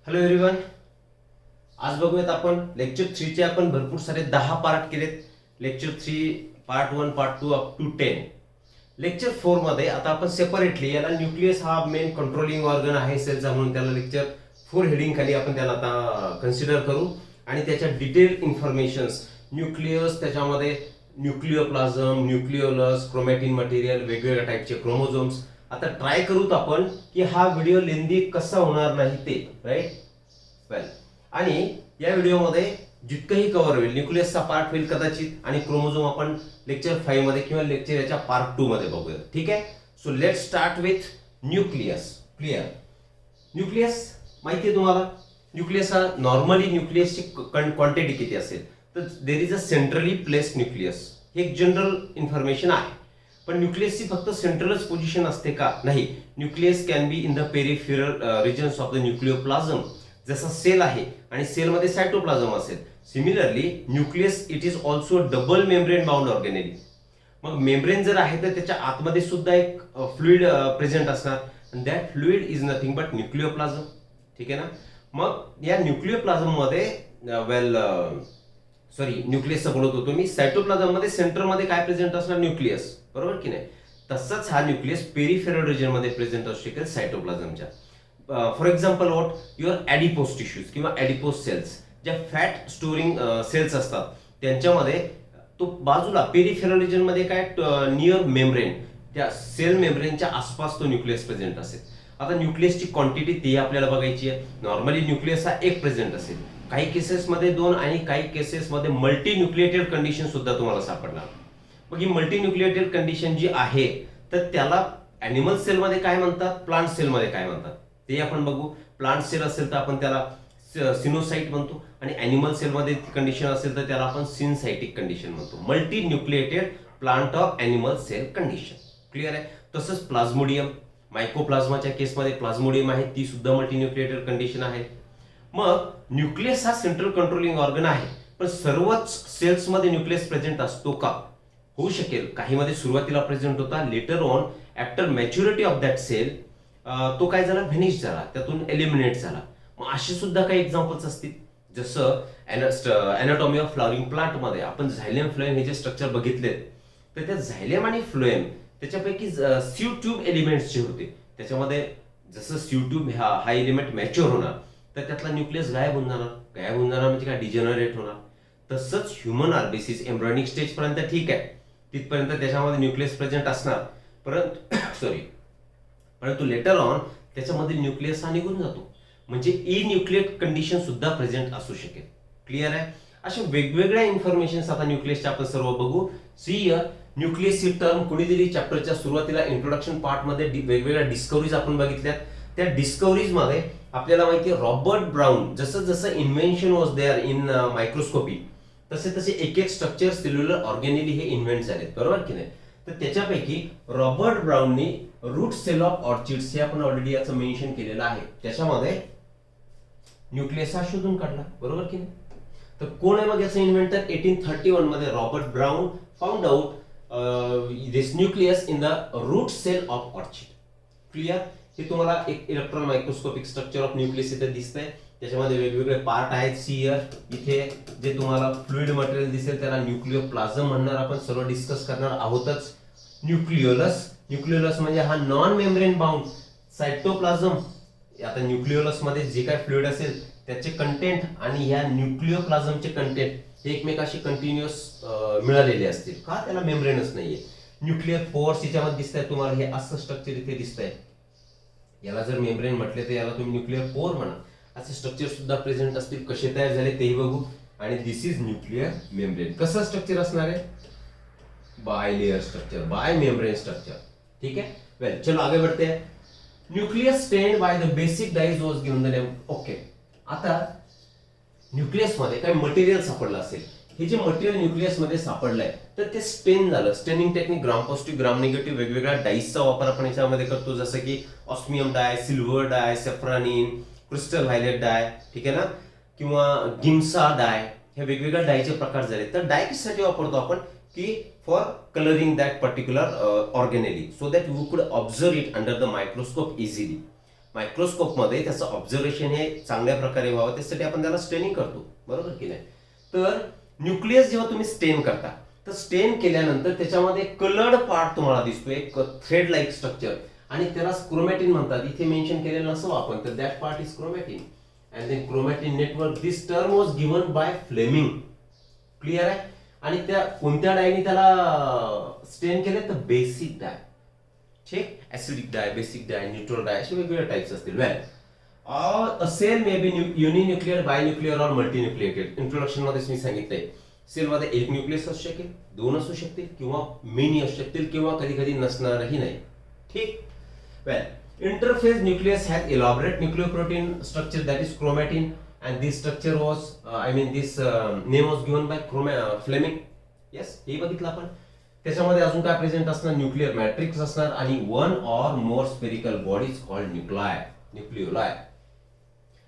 Hello everyone. आज बघूयात आपण लेक्चर 3 चे आपण भरपूर सारे 10 पार्ट केलेत. Lecture 3 part 1 part 2 up to 10. Lecture 4 मध्ये आता आपण सेपरेटली याला न्यूक्लियस हा मेन कंट्रोलिंग ऑर्गन आहे सेलचा म्हणून त्याला लेक्चर 4 हेडिंग खाली आपण त्याला आता कन्सिडर करू आणि त्याच्या डिटेल इन्फॉर्मेशन्स न्यूक्लियस त्याच्यामध्ये न्यूक्लियोप्लाझम, न्यूक्लियोलस, क्रोमॅटिन मटेरियल, वेगवेगळ्या टाईपचे क्रोमोझोम्स. आता ट्राय करूत आपण की हा व्हिडिओ लेंदी कसा होणार नाही ते, राईट? वेल, आणि या व्हिडिओमध्ये जितकंही कव्हर होईल न्यूक्लियसचा पार्ट होईल कदाचित आणि क्रोमोझोम आपण लेक्चर 5 मध्ये किंवा लेक्चर याच्या पार्ट 2 मध्ये बघूया. ठीक आहे. So let start with nucleus. Clear? Nucleus माहिती आहे तुम्हाला? न्यूक्लियस हा नॉर्मली न्यूक्लियसची क्वांटिटी किती असेल तर there is a centrally placed nucleus. हे एक जनरल इन्फॉर्मेशन आहे. पण न्यूक्लियसची फक्त सेंट्रलच पोझिशन असते का? नाही. Nucleus can be in the peripheral regions of the nucleoplasm. जसा सेल आहे आणि सेलमध्ये सायटोप्लाझम असेल, similarly nucleus it is also double membrane bound organelle. मग मेम्ब्रेन जर आहे तर त्याच्या आतमध्ये सुद्धा एक फ्लुइड प्रेझेंट असणार. That fluid is nothing but nucleoplasm. ठीक आहे ना? मग या न्यूक्लियोप्लाझम मध्ये न्यूक्लियसचं बोलत होतो मी. सायटोप्लाझम मध्ये सेंटरमध्ये काय प्रेझेंट असणार? न्यूक्लियस. बरोबर की नाही? तसंच हा न्यूक्लियस पेरिफेरल रिजन मध्ये प्रेझेंट असू शकेल सायटोप्लाझमच्या. For example what your adipose tissues किंवा ॲडिपोस सेल्स, ज्या फॅट स्टोरिंग सेल्स असतात त्यांच्यामध्ये तो बाजूला पेरिफेरल रिजन मध्ये काय नियर मेम्ब्रेन, त्या सेल मेम्ब्रेनच्या आसपास तो न्यूक्लियस प्रेझेंट असेल. आता न्यूक्लियसची क्वांटिटी ती आपल्याला बघायची आहे. नॉर्मली न्यूक्लियस हा एक प्रेझेंट असेल, काही केसेसमध्ये 2 आणि काही केसेसमध्ये मल्टी न्यूक्लिएटेड कंडिशन सुद्धा तुम्हाला सापडणार. मग ही मल्टी न्यूक्लिएटेड कंडिशन जी आहे तर त्याला ॲनिमल सेलमध्ये काय म्हणतात, प्लांट सेलमध्ये काय म्हणतात ते आपण बघू. प्लांट सेल असेल तर आपण त्याला सिनोसाइट म्हणतो आणि ॲनिमल सेलमध्ये कंडिशन असेल तर त्याला आपण सिनसाइटिक कंडिशन म्हणतो. Multi nucleated plant of animal cell condition. Clear आहे? तसंच प्लाझ्मोडियम, मायकोप्लाझ्माच्या केसमध्ये प्लाझ्मोडियम आहे, ती सुद्धा मल्टी न्यूक्लिएटेड कंडिशन आहे. मग न्यूक्लियस हा सेंट्रल कंट्रोलिंग ऑर्गन आहे, पण सर्वच सेल्समध्ये न्यूक्लियस प्रेझेंट असतो का? होऊ शकेल. काही मध्ये सुरुवातीला प्रेझेंट होता, later on after maturity of that cell तो काय झाला, व्हेनिश झाला, त्यातून एलिमिनेट झाला. मग असे सुद्धा काही एक्झाम्पल्स असतील. जसं अॅनाटॉमी ऑफ फ्लॉवरिंग प्लांट मध्ये आपण झायलेम फ्लोएम हे जे स्ट्रक्चर बघितलेत तर त्या झायलेम आणि फ्लोएम त्याच्यापैकी सीव ट्यूब एलिमेंट्स जे होते त्याच्यामध्ये जसं सीव ट्यूब हा एलिमेंट मॅच्युअर होणार तर त्यातला न्यूक्लियस गायब होऊन जाणार म्हणजे काय, डिजेनरेट होणार. तसंच ह्युमन आर्बिसिस एम्ब्रॉयनिक स्टेज पर्यंत ठीक आहे, तिथपर्यंत त्याच्यामध्ये न्यूक्लियस प्रेझेंट असणार. परंतु लेटर ऑन त्याच्यामध्ये न्यूक्लियस हा निघून जातो, म्हणजे ई न्यूक्लिएट कंडिशन सुद्धा प्रेझेंट असू शकेल. क्लिअर आहे? अशा वेगवेगळ्या इन्फॉर्मेशन आता न्यूक्लियसच्या आपण सर्व बघू. See here, nucleus he term कुणी दिली? चॅप्टरच्या सुरुवातीला इंट्रोडक्शन पार्ट मध्ये वेगवेगळ्या डिस्कवरीज आपण बघितल्यात. त्या डिस्कवरीज मध्ये आपल्याला माहिती आहे रॉबर्ट ब्राउन जसं जसं invention was there in microscopy तसे तसे एक एक स्ट्रक्चर सेल्युलर ऑर्गॅनेली हे इन्व्हेंट झालेत. बरोबर की नाही? तर त्याच्यापैकी रॉबर्ट ब्राउननी रूट सेल ऑफ ऑर्चिड्स हे आपण ऑलरेडी याचं मेन्शन केलेलं आहे, त्याच्यामध्ये न्यूक्लियस हा शोधून काढला. बरोबर की नाही? तर कोण आहे मग याचं इन्व्हेंटर? 1831 मध्ये Robert Brown found out this nucleus in the root cell of orchid. Clear? हे तुम्हाला एक electron microscopic structure of nucleus इथे दिसतंय. त्याच्यामध्ये वेगवेगळे पार्ट आहेत. सी हिअर, इथे जे तुम्हाला फ्लुइड मटेरियल दिसेल त्याला न्यूक्लियोप्लाझम म्हणणार. आपण सर्व डिस्कस करणार आहोतच. न्यूक्लियोलस, न्यूक्लियोलस म्हणजे हा नॉन मेम्ब्रेन बाउंड सायटोप्लाझम. आता न्यूक्लियोलस मध्ये जे काय फ्लुइड असेल त्याचे कंटेंट आणि ह्या न्यूक्लियोप्लाझमचे कंटेंट हे एकमेकाशी कंटिन्युअस मिळालेले असतील का? त्याला मेम्ब्रेनच नाहीये. न्यूक्लियर पोअर्स याच्यामध्ये दिसत आहे तुम्हाला, हे असं स्ट्रक्चर इथे दिसतंय. याला जर मेम्ब्रेन म्हटले तर याला तुम्ही न्यूक्लियर पोअर म्हणा. असे स्ट्रक्चर सुद्धा प्रेझेंट असतील. कसे तयार झाले तेही बघू. आणि दिस इज न्यूक्लियर मेम्ब्रेन. कसं स्ट्रक्चर असणार आहे? Bilayer structure, bimembrane structure. ठीक है? वेल, चलो आगे बढ़ते हैं. Nucleus stained by the basic dyes was given the name. Okay, आता न्यूक्लियस मध्ये काही मटेरियल सापडलं असेल. हे जे मटेरियल न्यूक्लियस मध्ये सापडलंय तर ते स्टेन झालं. स्टेनिंग टेक्निक ग्राम पॉझिटिव्ह, ग्राम निगेटिव्ह वेगवेगळ्या डाईसचा वापर आपण याच्यामध्ये करतो, जसं की ऑस्मियम डाय, सिल्वर डाय, सेफ्रानिन, क्रिस्टल व्हायलेट डाय, ठीक आहे ना, किंवा गिम्सा डाय, हे वेगवेगळ्या डायचे प्रकार झाले. तर डाय कशासाठी वापरतो आपण? की for colouring that particular organelle so that we could observe it under the microscope easily. मायक्रोस्कोपमध्ये त्याचं ऑब्झर्वेशन हे चांगल्या प्रकारे व्हावं त्यासाठी आपण त्याला स्टेनिंग करतो, बरोबर की नाही. तर न्यूक्लियस जेव्हा तुम्ही स्टेन करता तर स्टेन केल्यानंतर त्याच्यामध्ये कलर्ड पार्ट तुम्हाला दिसतो, एक थ्रेड लाईक स्ट्रक्चर, आणि त्याला क्रोमॅटिन म्हणतात. इथे मेन्शन केलेलं नसतं आपण, तर that part is chromatin. And then chromatin network, this term was given by Fleming. Clear आहे. आणि त्या कोणत्या डायनी त्याला स्टेन केले, तर बेसिक डाय. ठीक, ऍसिडिक डाय, बेसिक डाय, न्यूट्रल डाय, असे वेगवेगळे टाइप्स असतील. वेल, अ सेल मे बी युनिन्यूक्लियर, बायन्यूक्लियर और मल्टीन्यूक्लिएटेड. इंट्रोडक्शन मध्येच मी सांगितलंय, सेल मध्ये एक न्यूक्लियस असू शकेल, दोन असू शकतील, किंवा मेनी असू शकतील, किंवा कधी कधी नसणारही नाही. ठीक. वेल, interphase nucleus has elaborate nucleoprotein structure, that is chromatin, and this structure was this name was given by Fleming. Yes, हे बघितलं आपण. त्याच्यामध्ये अजून काय प्रेझेंट असणार, न्यूक्लियर मॅट्रिक्स असणार, आणि one or more spherical bodies called nucleoli.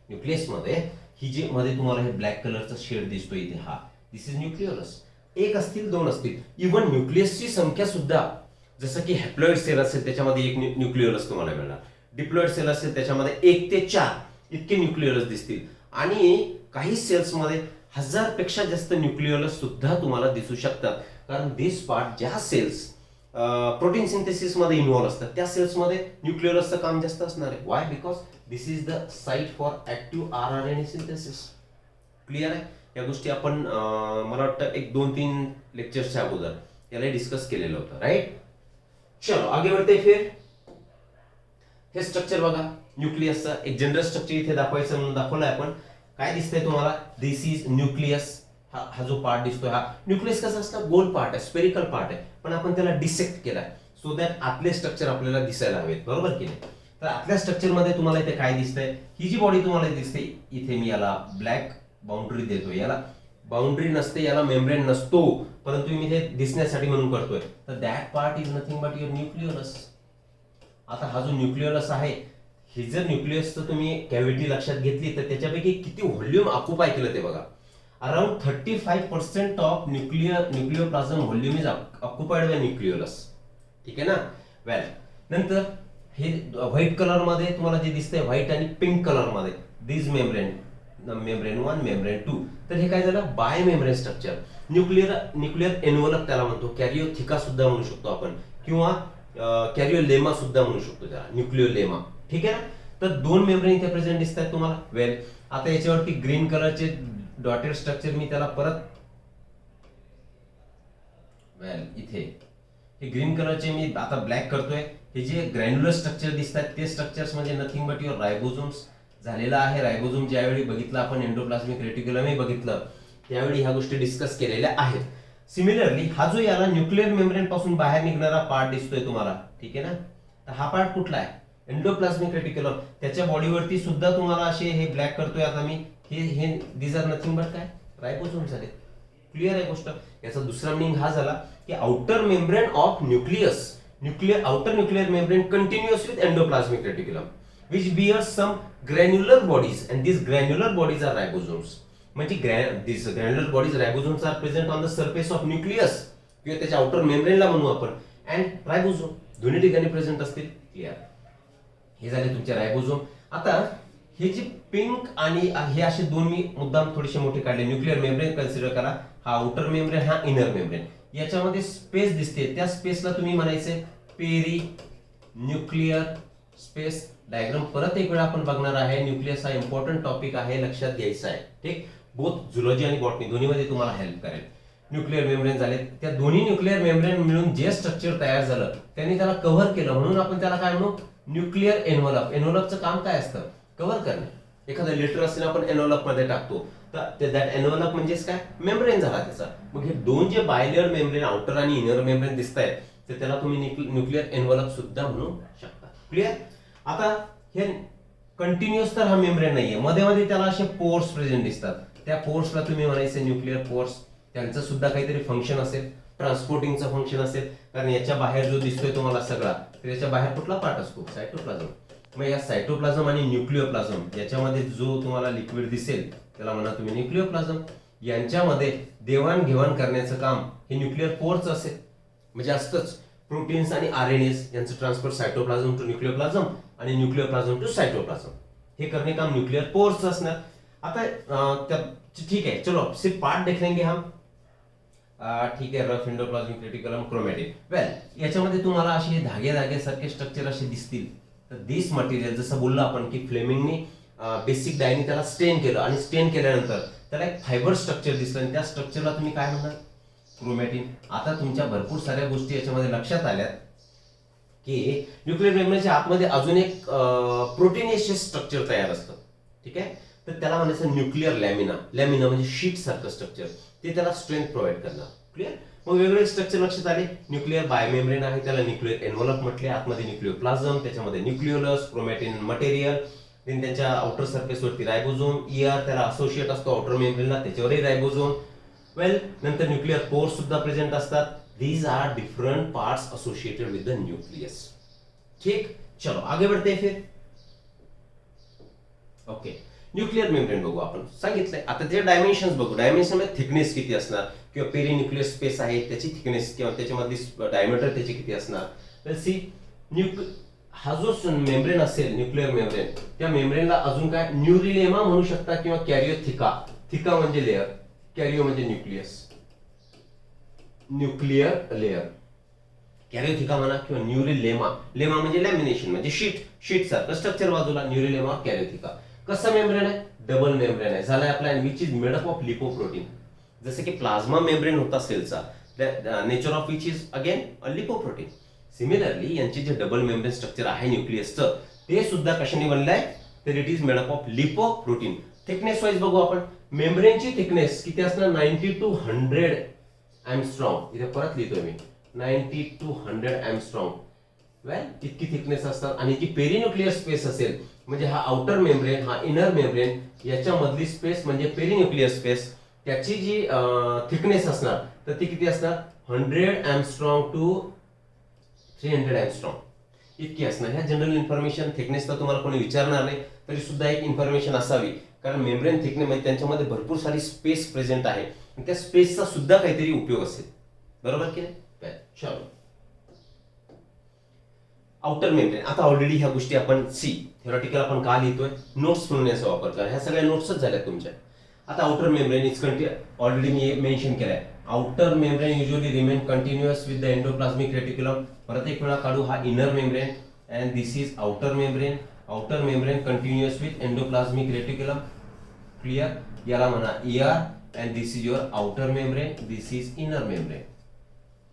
Nucleus मध्ये ही जी मध्ये तुम्हाला हे ब्लॅक कलरचा शेड दिसतो इथे, हा दिस इज न्यूक्लियोलस. एक असतील, दोन असतील, इव्हन न्यूक्लियसची संख्या सुद्धा, जसं की हॅप्लॉइड सेल असेल त्याच्यामध्ये एक न्यूक्लियोलस तुम्हाला मिळणार, डिप्लॉइड सेल असेल त्याच्यामध्ये 1 ते 4 इतके न्यूक्लियोलस दिसतील, आणि काही सेल्समध्ये 1000 पेक्षा जास्त न्यूक्लियोलस सुद्धा तुम्हाला दिसू शकतात. कारण दिस पार्ट, ज्या सेल्स प्रोटीन सिंथेसिस मध्ये इन्व्हॉल्व असतात त्या सेल्समध्ये न्यूक्लियोलसचं काम जास्त असणार आहे. Y? Because this is the site for active RNA synthesis. Clear आहे. या गोष्टी आपण मला वाटतं 1-2-3 लेक्चर्सच्या अगोदर याला डिस्कस केलेलं होतं, राईट. चलो आगे बढ़ते. फिर हे स्ट्रक्चर बघा न्यूक्लियसचा, एक जनरल स्ट्रक्चर इथे दाखवायचं म्हणून दाखवलंय आपण. काय दिसतंय तुम्हाला, दिस इज न्यूक्लियस. हा जो पार्ट दिसतोय, हा न्यूक्लियस कसा असतं, गोल पार्ट आहे, स्पेरिकल पार्ट आहे, पण आपण त्याला डिसेक्ट केलाय सो दॅट आतले स्ट्रक्चर आपल्याला दिसायला हवेत, बरोबर की नाही. तर आतल्या स्ट्रक्चर मध्ये तुम्हाला इथे काय दिसतंय, ही जी बॉडी तुम्हाला दिसते इथे, मी याला ब्लॅक बाउंड्री देतो, याला बाउंड्री नसते, याला मेम्ब्रेन नसतो, परंतु मी हे दिसण्यासाठी म्हणून करतोय. तर that part is nothing but your nucleolus. आता हा जो न्यूक्लियोलस आहे, हे जर न्यूक्लियसचं तुम्ही कॅव्हिटी लक्षात घेतली तर त्याच्यापैकी किती व्हॉल्यूम ऑक्युपाय केलं ते बघा. Around 35% of nucleoplasm volume is occupied by nucleolus. ठीक आहे ना. वेल, नंतर हे व्हाईट कलर मध्ये तुम्हाला जे दिसतंय, व्हाईट आणि पिंक कलर मध्ये, दिस मेम्ब्रेन 1, मेम्ब्रेन 2. तर हे काय झालं, bye membrane structure. Nuclear envelope त्याला म्हणतो, कॅरिओथिका सुद्धा म्हणू शकतो आपण, किंवा कॅरिओलेमा सुद्धा म्हणू शकतो त्याला, न्यूक्लियोलेमा. ठीक आहे ना. तर 2 मेम्ब्रेन इथे प्रेझेंट दिसत आहेत तुम्हाला. वेल, आता याच्यावरती ग्रीन कलरचे डॉटेड स्ट्रक्चर मी त्याला परत, वेल इथे हे ग्रीन कलरचे मी आता ब्लॅक करतोय. हे जे ग्रॅन्युलर स्ट्रक्चर दिसतात ते स्ट्रक्चर्स म्हणजे नथिंग बट युअर रायबोझोम्स झालेला आहे. रायबोझोम ज्यावेळी बघितलं आपण, एंडोप्लाझमिक रेटिक्युलमही बघितलं, त्यावेळी ह्या गोष्टी डिस्कस केलेल्या आहेत. सिमिलरली हा जो याला न्यूक्लियर मेम्ब्रेन पासून बाहेर निघणारा पार्ट दिसतोय तुम्हाला, ठीक आहे ना. तर हा पार्ट कुठला आहे, एंडोप्लाझमिक रेटिक्युलम. त्याच्या बॉडीवरती सुद्धा तुम्हाला असे हे ब्लॅक करतोय आता मी, हे दीज आर नथिंग बट काय, रायबोझोम्स आहेत. क्लिअर आहे गोष्ट. याचा दुसरा मीनिंग हा झाला की outer membrane of nucleus, outer nuclear membrane continuous with endoplasmic reticulum which bears some granular bodies and these granular bodies are ribosomes. म्हणजे these granular bodies, ribosomes are present on the surface of nucleus किंवा त्याच्या outer मेम्ब्रेनला म्हणू आपण, and ribosome दोन्ही ठिकाणी present असतील. Clear. हे झाले तुमचे रायबोझोम. आता हे जे पिंक आणि हे असे दोन मी मुद्दाम थोडेसे मोठे काढले. न्यूक्लियर मेम्ब्रेन कन्सिडर करा, हा आउटर मेम्ब्रेन, हा इनर मेम्ब्रेन. याच्यामध्ये स्पेस दिसते, त्या स्पेसला तुम्ही म्हणायचे पेरी न्यूक्लियर स्पेस. डायग्राम परत एक वेळा आपण बघणार आहे. न्यूक्लियस हा इम्पॉर्टंट टॉपिक आहे, लक्षात घ्यायचा आहे. ठीक, बोथ झुलॉजी आणि बॉटनी दोन्हीमध्ये तुम्हाला हेल्प करेल. न्यूक्लियर मेम्ब्रेन झाले, त्या दोन्ही न्यूक्लियर मेम्ब्रेन मिळून जे स्ट्रक्चर तयार झालं त्यांनी त्याला कव्हर केलं, म्हणून आपण त्याला काय म्हणू, न्यूक्लियर एन्व्हलप. एन्व्हलपचं काम काय असतं, कव्हर करणे. एखादं लेटर असेल आपण एन्व्हलप मध्ये टाकतो, तर दॅट एन्व्हलप म्हणजेच काय, मेम्ब्रेन झाला त्याचा. मग हे दोन जे बायलेअर मेम्ब्रेन, आउटर आणि इनर मेम्ब्रेन दिसत आहेत, तर त्याला तुम्ही न्यूक्लियर एन्व्हलप सुद्धा म्हणू शकता. क्लिअर. आता हे कंटिन्युअस तर हा मेम्ब्रेन नाहीये, मध्ये मध्ये त्याला असे पोर्स प्रेझेंट दिसतात. त्या पोर्सला तुम्ही म्हणायचे न्यूक्लियर पोर्स. त्यांचं सुद्धा काहीतरी फंक्शन असेल, ट्रान्सपोर्टिंगचं फंक्शन असेल, कारण याच्या बाहेर जो दिसतोय तुम्हाला सगळा, तर याच्या बाहेर कुठला पार्ट असतो, सायटोप्लाझम. मग या सायटोप्लाझम आणि न्यूक्लियोप्लाझम याच्यामध्ये जो तुम्हाला लिक्विड दिसेल त्याला म्हणा तुम्ही न्यूक्लियोप्लाझम. यांच्यामध्ये देवाणघेवाण करण्याचं काम हे न्यूक्लियर पोर्स असेल, म्हणजे असतंच. प्रोटीन्स आणि आरएनएस यांचं ट्रान्सफर सायटोप्लाझम टू न्यूक्लियोप्लाझम आणि न्यूक्लियोप्लाझम टू सायटोप्लाझम हे करने काम न्यूक्लियर पोर्स असणार. आता ठीक है, चलो सिर्फ पार्ट देख लेंगे हम. ठीक आहे, रफ एंडोप्लाझमिक रेटिक्युलम क्रोमॅटिन. वेल, याच्यामध्ये तुम्हाला असे धागे धागे सारखे स्ट्रक्चर असे दिसतील. तर दिस मटेरियल जसं बोललो आपण की फ्लेमिंगने बेसिक डायनी त्याला स्टेन केलं आणि स्टेन केल्यानंतर त्याला एक फायबर स्ट्रक्चर दिसलं आणि त्या स्ट्रक्चरला तुम्ही काय म्हणणार, क्रोमॅटिन. आता तुमच्या भरपूर साऱ्या गोष्टी याच्यामध्ये लक्षात आल्यात की न्यूक्लियर मेम्ब्रेनच्या आतमध्ये अजून एक प्रोटीनेशियस स्ट्रक्चर तयार असतं. ठीक आहे, तर त्याला म्हणायचं न्यूक्लियर लॅमिना. लॅमिना म्हणजे शीट सारखं स्ट्रक्चर, ते त्याला स्ट्रेंथ प्रोव्हाइड करणार. क्लिअर. मग वेगवेगळे स्ट्रक्चर लक्षात आले. न्यूक्लियर बायोमेम्ब्रेन आहे, त्याला न्यूक्लियर एन्व्हलप म्हटले. आतमध्ये न्यूक्लियोप्लाझम, त्याच्यामध्ये न्यूक्लियोलस, क्रोमॅटिन मटेरियल, देन त्यांच्या आउटर सरफेस वरती रायबोझोम, त्याला असोसिएट असतो आउटर मेम्ब्रेनला, त्याच्यावरही रायबोझोम. वेल, नंतर न्यूक्लियर पोर्स सुद्धा प्रेझेंट असतात. These are different parts associated with the nucleus. ठीक, चलो आगे बढ़ते हैं फिर. ओके, न्यूक्लियर मेम्ब्रेन बघू आपण. सांगितलंय आता त्याचे डायमेन्शन्स बघू. डायमेन्शन मध्ये थिकनेस किती असणार किंवा पेरिन्यूक्लियर स्पेस आहे त्याची थिकनेस किंवा त्याच्यामधली डायमीटर त्याची किती असणार. तर सी, हा जो मेम्ब्रेन असेल न्यूक्लियर मेम्ब्रेन, त्या मेम्ब्रेनला अजून काय न्यूरिलेमा म्हणू शकता किंवा कॅरियोथिका. थिका म्हणजे लेअर, कॅरियो म्हणजे न्यूक्लियस, न्यूक्लियर लेअर, कॅरियोथिका म्हणा किंवा न्यूरिलेमा. लेमा म्हणजे लॅमिनेशन म्हणजे शीट सारखं स्ट्रक्चर बाजूला, न्यूरिलेमा, कॅरियोथिका. कसं मेम्ब्रेन आहे, डबल मेम्ब्रेन आहे. झालाय आपला which is made up of lipoprotein. जसं की प्लाझ्मा मेम्ब्रेन होता सेलचा, nature of which is again a lipoprotein. Similarly यांची जे डबल मेम्ब्रेन स्ट्रक्चर आहे न्यूक्लियसचं, ते सुद्धा कशाने बनलंय, तर it is made up of lipoprotein. Thickness wise बघू आपण. मेम्ब्रेनची थिकनेस किती असणार, 90 to 100 एंगस्ट्रॉम. इथे परत लिहितोय मी, 90 to 100 एंगस्ट्रॉम. वेल, इतकी थिकनेस असतात. आणि जी पेरिन्यूक्लियर स्पेस असेल, म्हणजे हा आउटर मेम्ब्रेन, हा इनर मेम्ब्रेन, याच्यामधली स्पेस म्हणजे पेरिन्यूक्लियर स्पेस, त्याची जी थिकनेस असणार तर ती किती असणार, 100 एंगस्ट्रॉम टू 300 एंगस्ट्रॉम इतकी असणार. ह्या जनरल इन्फॉर्मेशन. थिकनेस तर तुम्हाला कोणी विचारणार नाही, तरी सुद्धा एक इन्फॉर्मेशन असावी, कारण मेम्ब्रेन थिकनेस म्हणजे त्यांच्यामध्ये भरपूर सारी स्पेस प्रेझेंट आहे आणि त्या स्पेसचा सुद्धा काहीतरी उपयोग असेल. बरोबर की नाही. चलो, आउटर मेम्ब्रेन. आता ऑलरेडी ह्या गोष्टी आपण थेरॉटिकल आपण का लिहितोय, नोट्स म्हणून याचा वापर करा. ह्या सगळ्या नोट्सच झाल्या तुमच्या. आता आउटर मेम्ब्रेन इज ऑलरेडी मी मेन्शन केलाय. Outer membrane usually remain continuous with the endoplasmic reticulum. परत एक वेळा काढू, हा inner membrane and this is outer membrane. Outer membrane continuous with endoplasmic reticulum. Clear. याला म्हणा ER and this is your outer membrane, this is inner membrane.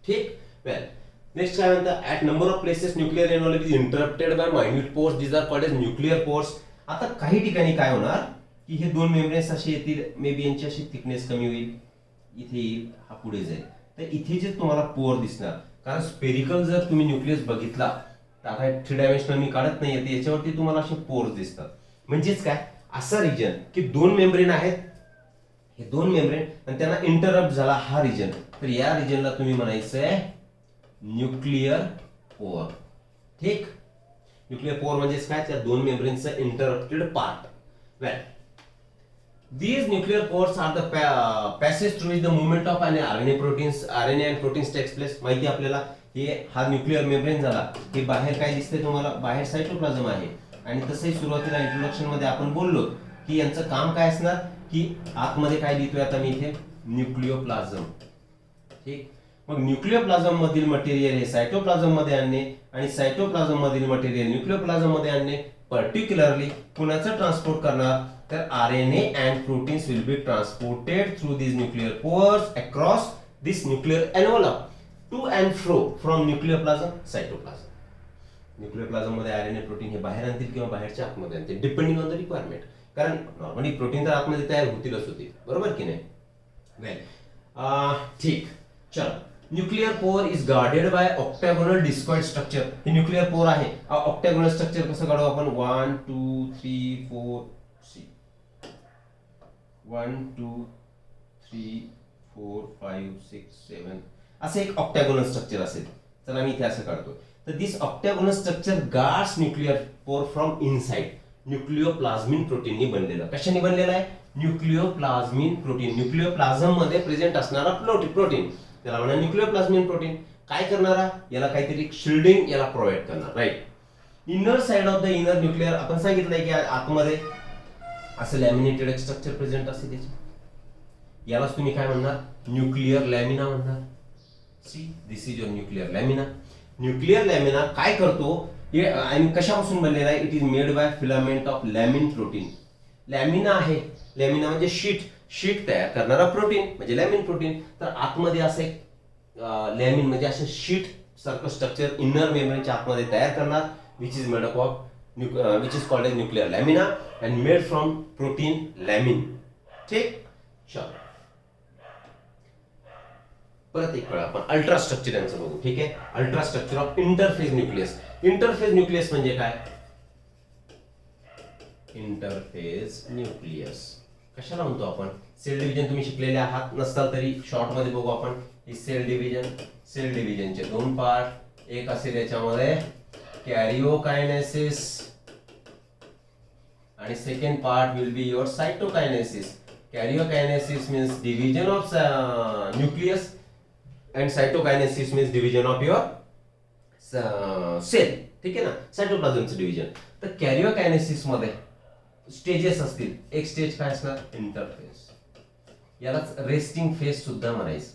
ठीक. Well, next काय म्हणतात, at number of places nuclear envelope is interrupted by minute pores. These R called as nuclear pores. आता काही ठिकाणी काय होणार की हे दोन मेम्ब्रेन्स असे येतील, मे बी यांची अशी थिकनेस कमी होईल, इथे येईल, हा पुढे जाईल. तर इथे जे तुम्हाला पोर दिसणार, कारण स्पेरिकल जर तुम्ही न्यूक्लियस बघितला तर आता 3 डायमेन्शनल मी काढत नाही येते, याच्यावरती तुम्हाला असे पोर्स दिसतात. म्हणजेच काय, असा रिजन की दोन मेम्ब्रेन आहेत, हे दोन मेम्ब्रेन आणि त्यांना इंटरप्ट झाला हा रिजन, तर या रिजनला तुम्ही म्हणायचंय न्यूक्लियर पोर. ठीक. न्यूक्लियर पोर म्हणजे काय, त्या दोन मेम्ब्रेनचं interrupted part. Well, these nuclear pores are the passage through which the movement of RNA and proteins takes place. माहिती आपल्याला, हे हा न्यूक्लियर मेम्ब्रेन झाला, हे बाहेर काय दिसतंय तुम्हाला, बाहेर सायटोप्लाझम आहे. आणि तसंही सुरुवातीला इंट्रोडक्शन मध्ये आपण बोललो की यांचं काम काय असणार, की आतमध्ये काय लिहितोय आता मी इथे, न्यूक्लियोप्लाझम. ठीक. मग न्यूक्लियोप्लाझम मधील मटेरियल हे सायटोप्लाझम मध्ये आणणे आणि सायटोप्लाझम मधील मटेरियल न्यूक्लियोप्लाझम मध्ये आणणे. पर्टिक्युलरली कुणाचं ट्रान्सपोर्ट करणार, तर RNA and proteins will be transported through these nuclear pores across this nuclear envelope to and fro from nucleoplasm cytoplasm. न्यूक्लियोप्लाझम मध्ये RNA प्रोटीन हे बाहेर आणतील किंवा बाहेरच्या आतमध्ये आणतील, डिपेंडिंग ऑन द रिक्वायरमेंट. कारण नॉर्मली प्रोटीन तर आतमध्ये तयार होतीलच होती, बरोबर की नाही. वेल, ठीक. चलो, nuclear pore is guarded by octagonal discoid structure. हे न्यूक्लियर पोर आहे. ऑक्टॅगोनल स्ट्रक्चर कसं काढू आपण, 1 2 3 4 1 2 3 4 5 6 7 असं एक ऑक्टॅगोनल स्ट्रक्चर असेल. चला मी इथे असं काढतो. तर this octagonal structure guards nuclear pore from inside. Nucleoplasmin प्रोटीननी बनलेलं. कशाने बनलेलं आहे, न्यूक्लियोप्लाझ्मिन प्रोटीन. न्यूक्लियोप्लाझम मध्ये प्रेझेंट असणारा प्रोटीन, त्याला म्हणा न्यूक्लियोप्लाझ्मिन प्रोटीन. काय करणारा, याला काहीतरी शिल्डिंग याला प्रोव्हाइड करणार, right. Inner side of the inner nuclear आपण सांगितलंय की आतमध्ये असं लॅमिनेटेड स्ट्रक्चर प्रेझेंट असते त्याचे, यालाच तुम्ही काय म्हणणार, न्यूक्लियर लॅमिना म्हणणार. See this is your nuclear lamina. Nuclear lamina काय करतो आणि कशापासून बनलेला आहे, it is made by filament of lamin protein. Lamina आहे, लॅमिना म्हणजे शीट तयार करणारा प्रोटीन म्हणजे लॅमिन प्रोटीन. तर आतमध्ये असं एक लॅमिन म्हणजे असं शीट सारखं स्ट्रक्चर इनर मेम्ब्रेनच्या आतमध्ये तयार करणार, which is made up of which is called as nuclear lamina and made from protein lamin. ठीक, चल परत एक वेळा आपण अल्ट्रा स्ट्रक्चर यांचं बघू. ठीक आहे, ultra structure of interphase nucleus. Interphase nucleus म्हणजे काय, इंटरफेज न्यूक्लियस कशाला म्हणतो आपण, सेल डिव्हिजन तुम्ही शिकलेले आहात, नसताल तरी शॉर्ट मध्ये बघू आपण. ही सेल डिव्हिजनचे दोन पार्ट, एक असेल याच्यामध्ये कॅरिओकायनेसिस आणि second part will be your cytokinesis. Karyokinesis means division of nucleus and cytokinesis means division of your cell. ठीक आहे ना, सायटोप्लाझमचं डिव्हिजन. तर कॅरिओकायनेसिस मध्ये स्टेजेस असतील. एक स्टेज काय असणार, इंटरफेज, यालाच रेस्टिंग फेज सुद्धा म्हणायचं.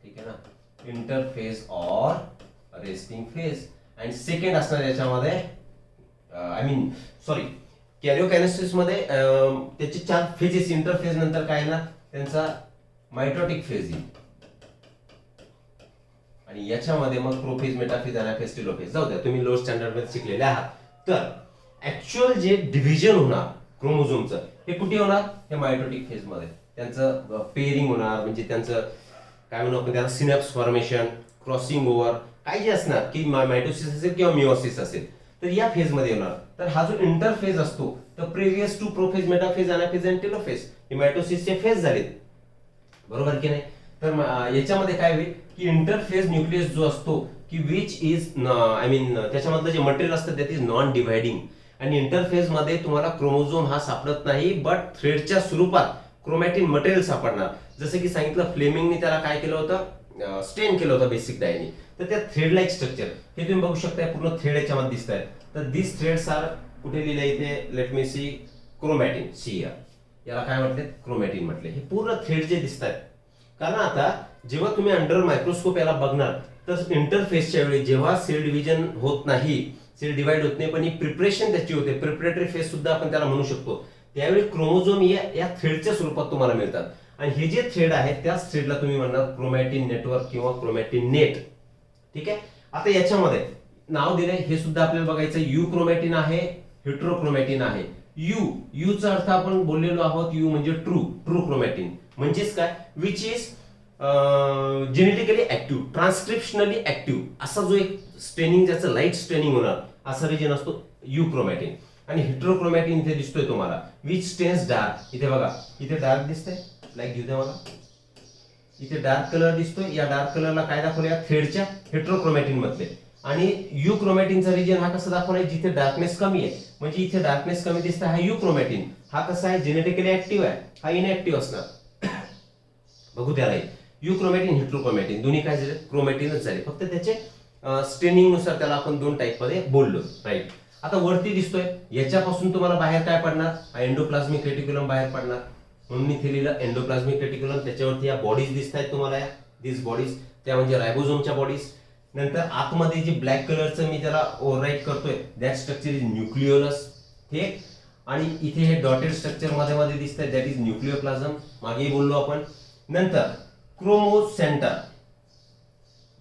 ठीक आहे ना, इंटरफेज ऑर रेस्टिंग फेज. आणि सेकंड असणार याच्यामध्ये कॅरिओकायनेसिस मध्ये त्याचे 4 फेजेस. इंटरफेज नंतर काय येणार, त्यांचा मायटोटिक फेज येईल आणि याच्यामध्ये मग प्रोफेज, मेटाफेज, अनाफेज, टेलोफेज. जाऊ द्या, तुम्ही लोअर स्टँडर्ड मध्ये शिकलेले आहात. तर ऍक्च्युअल जे डिव्हिजन होणार क्रोमोझोमचं हे कुठे होणार, हे मायटोटिक फेज मध्ये. त्यांचं पेअरिंग होणार, म्हणजे त्यांचं काय म्हणू आपण त्याला, सिनॅप्स फॉर्मेशन, क्रॉसिंग ओव्हर, काय जे असणार की मायटोसिस असेल किंवा मिओसिस असेल, तर या फेज मध्ये होणार. तर हा जो इंटरफेज असतो, तर प्रिव्हियस टू प्रोफेज, मेटाफेज, अनाफेज आणि टेलोफेज हे मायटोसिसचे फेज झालेत, बरोबर की नाही. तर याच्यामध्ये काय होईल की इंटरफेज न्यूक्लियस जो असतो की विच इज त्याच्यामधलं जे मटेरियल असतं दॅट इज नॉन डिव्हायडिंग. आणि इंटरफेज मध्ये तुम्हाला क्रोमोझोम हा सापडत नाही, बट थ्रेडच्या स्वरूपात क्रोमॅटिन मटेरियल सापडणार. जसं की सांगितलं, फ्लेमिंगने त्याला काय केलं होतं, स्टेन केलं होतं बेसिक डायनी. तर त्या थ्रेड लाईक स्ट्रक्चर हे तुम्ही बघू शकता, पूर्ण थ्रेड याच्यामध्ये दिसत आहे. तर दिस थ्रेड्स आर कुठे लिहिले इथे, let me see, chromatin. See याला काय म्हटले, क्रोमॅटिन म्हटले. हे पूर्ण थ्रेड जे दिसत आहेत, कारण आता जेव्हा तुम्ही अंडर मायक्रोस्कोप याला बघणार, तर इंटरफेसच्या वेळी जेव्हा सेल डिव्हिजन होत नाही, सेल डिवाइड होत नाही, पण ही प्रिपरेशन त्याची होते, प्रिपरेटरी फेज सुद्धा आपण त्याला म्हणू शकतो, त्यावेळी क्रोमोझोम या थ्रेडच्या स्वरूपात तुम्हाला मिळतात. आणि हे जे थ्रेड आहेत त्याच थ्रेडला तुम्ही म्हणणार क्रोमॅटिन नेटवर्क किंवा क्रोमॅटिन नेट. ठीक आहे, आता याच्यामध्ये नाव दिलंय हे सुद्धा आपल्याला बघायचं. यू क्रोमॅटिन आहे, हेट्रोक्रोमॅटिन आहे. यू चा अर्थ आपण बोललेलो आहोत, यू म्हणजे ट्रू क्रोमॅटिन म्हणजेच काय, which is genetically active, transcriptionally active असा जो एक स्ट्रेनिंग, ज्याचं लाईट स्ट्रेनिंग होणार असा रिजन असतो यू क्रोमॅटिन. आणि हेट्रोक्रोमॅटिन इथे दिसतोय तुम्हाला, विच स्टेन्स डार्क. इथे बघा, इथे डार्क दिसतंय, लाईक घेऊ द्या मला, इथे डार्क कलर दिसतोय. या डार्क कलरला काय दाखवलं, या थ्रेडच्या हेट्रोक्रोमॅटिन मधले. आणि यू क्रोमॅटिनचा रिजन हा कसा दाखवलाय, जिथे डार्कनेस कमी आहे, म्हणजे इथे डार्कनेस कमी दिसतं, हा यू क्रोमॅटिन. हा कसा आहे, जेनेटिकली ऍक्टिव्ह आहे, हा इनऍक्टिव्ह असणार. बघू त्याला, यू क्रोमॅटिन, हेट्रोक्रोमॅटिन दोन्ही काय झाले, क्रोमॅटिनच झाले, फक्त त्याचे स्ट्रेनिंग नुसार त्याला आपण 2 टाईप मध्ये बोललो, राईट. आता वरती दिसतोय, याच्यापासून तुम्हाला बाहेर काय पडणार, एंडोप्लाझ्मिक रेटिक्युलम बाहेर पडणार, म्हणून इथे लिहिलं एंडोप्लाझ्मिक रेटिक्युलम. त्याच्यावरती या बॉडीज दिसत आहेत तुम्हाला, या दिस बॉडीज, त्या म्हणजे रायबोझोमच्या बॉडीज. नंतर आतमध्ये जे ब्लॅक कलरचं मी त्याला ओव्हरराईट करतोय, दॅट स्ट्रक्चर इज न्यूक्लियोलस. ठीक, आणि इथे हे डॉटेड स्ट्रक्चर मध्ये मध्ये दिसत आहे, दॅट इज न्यूक्लियोप्लाझम, मागेही बोललो आपण. नंतर क्रोमोसेंटर,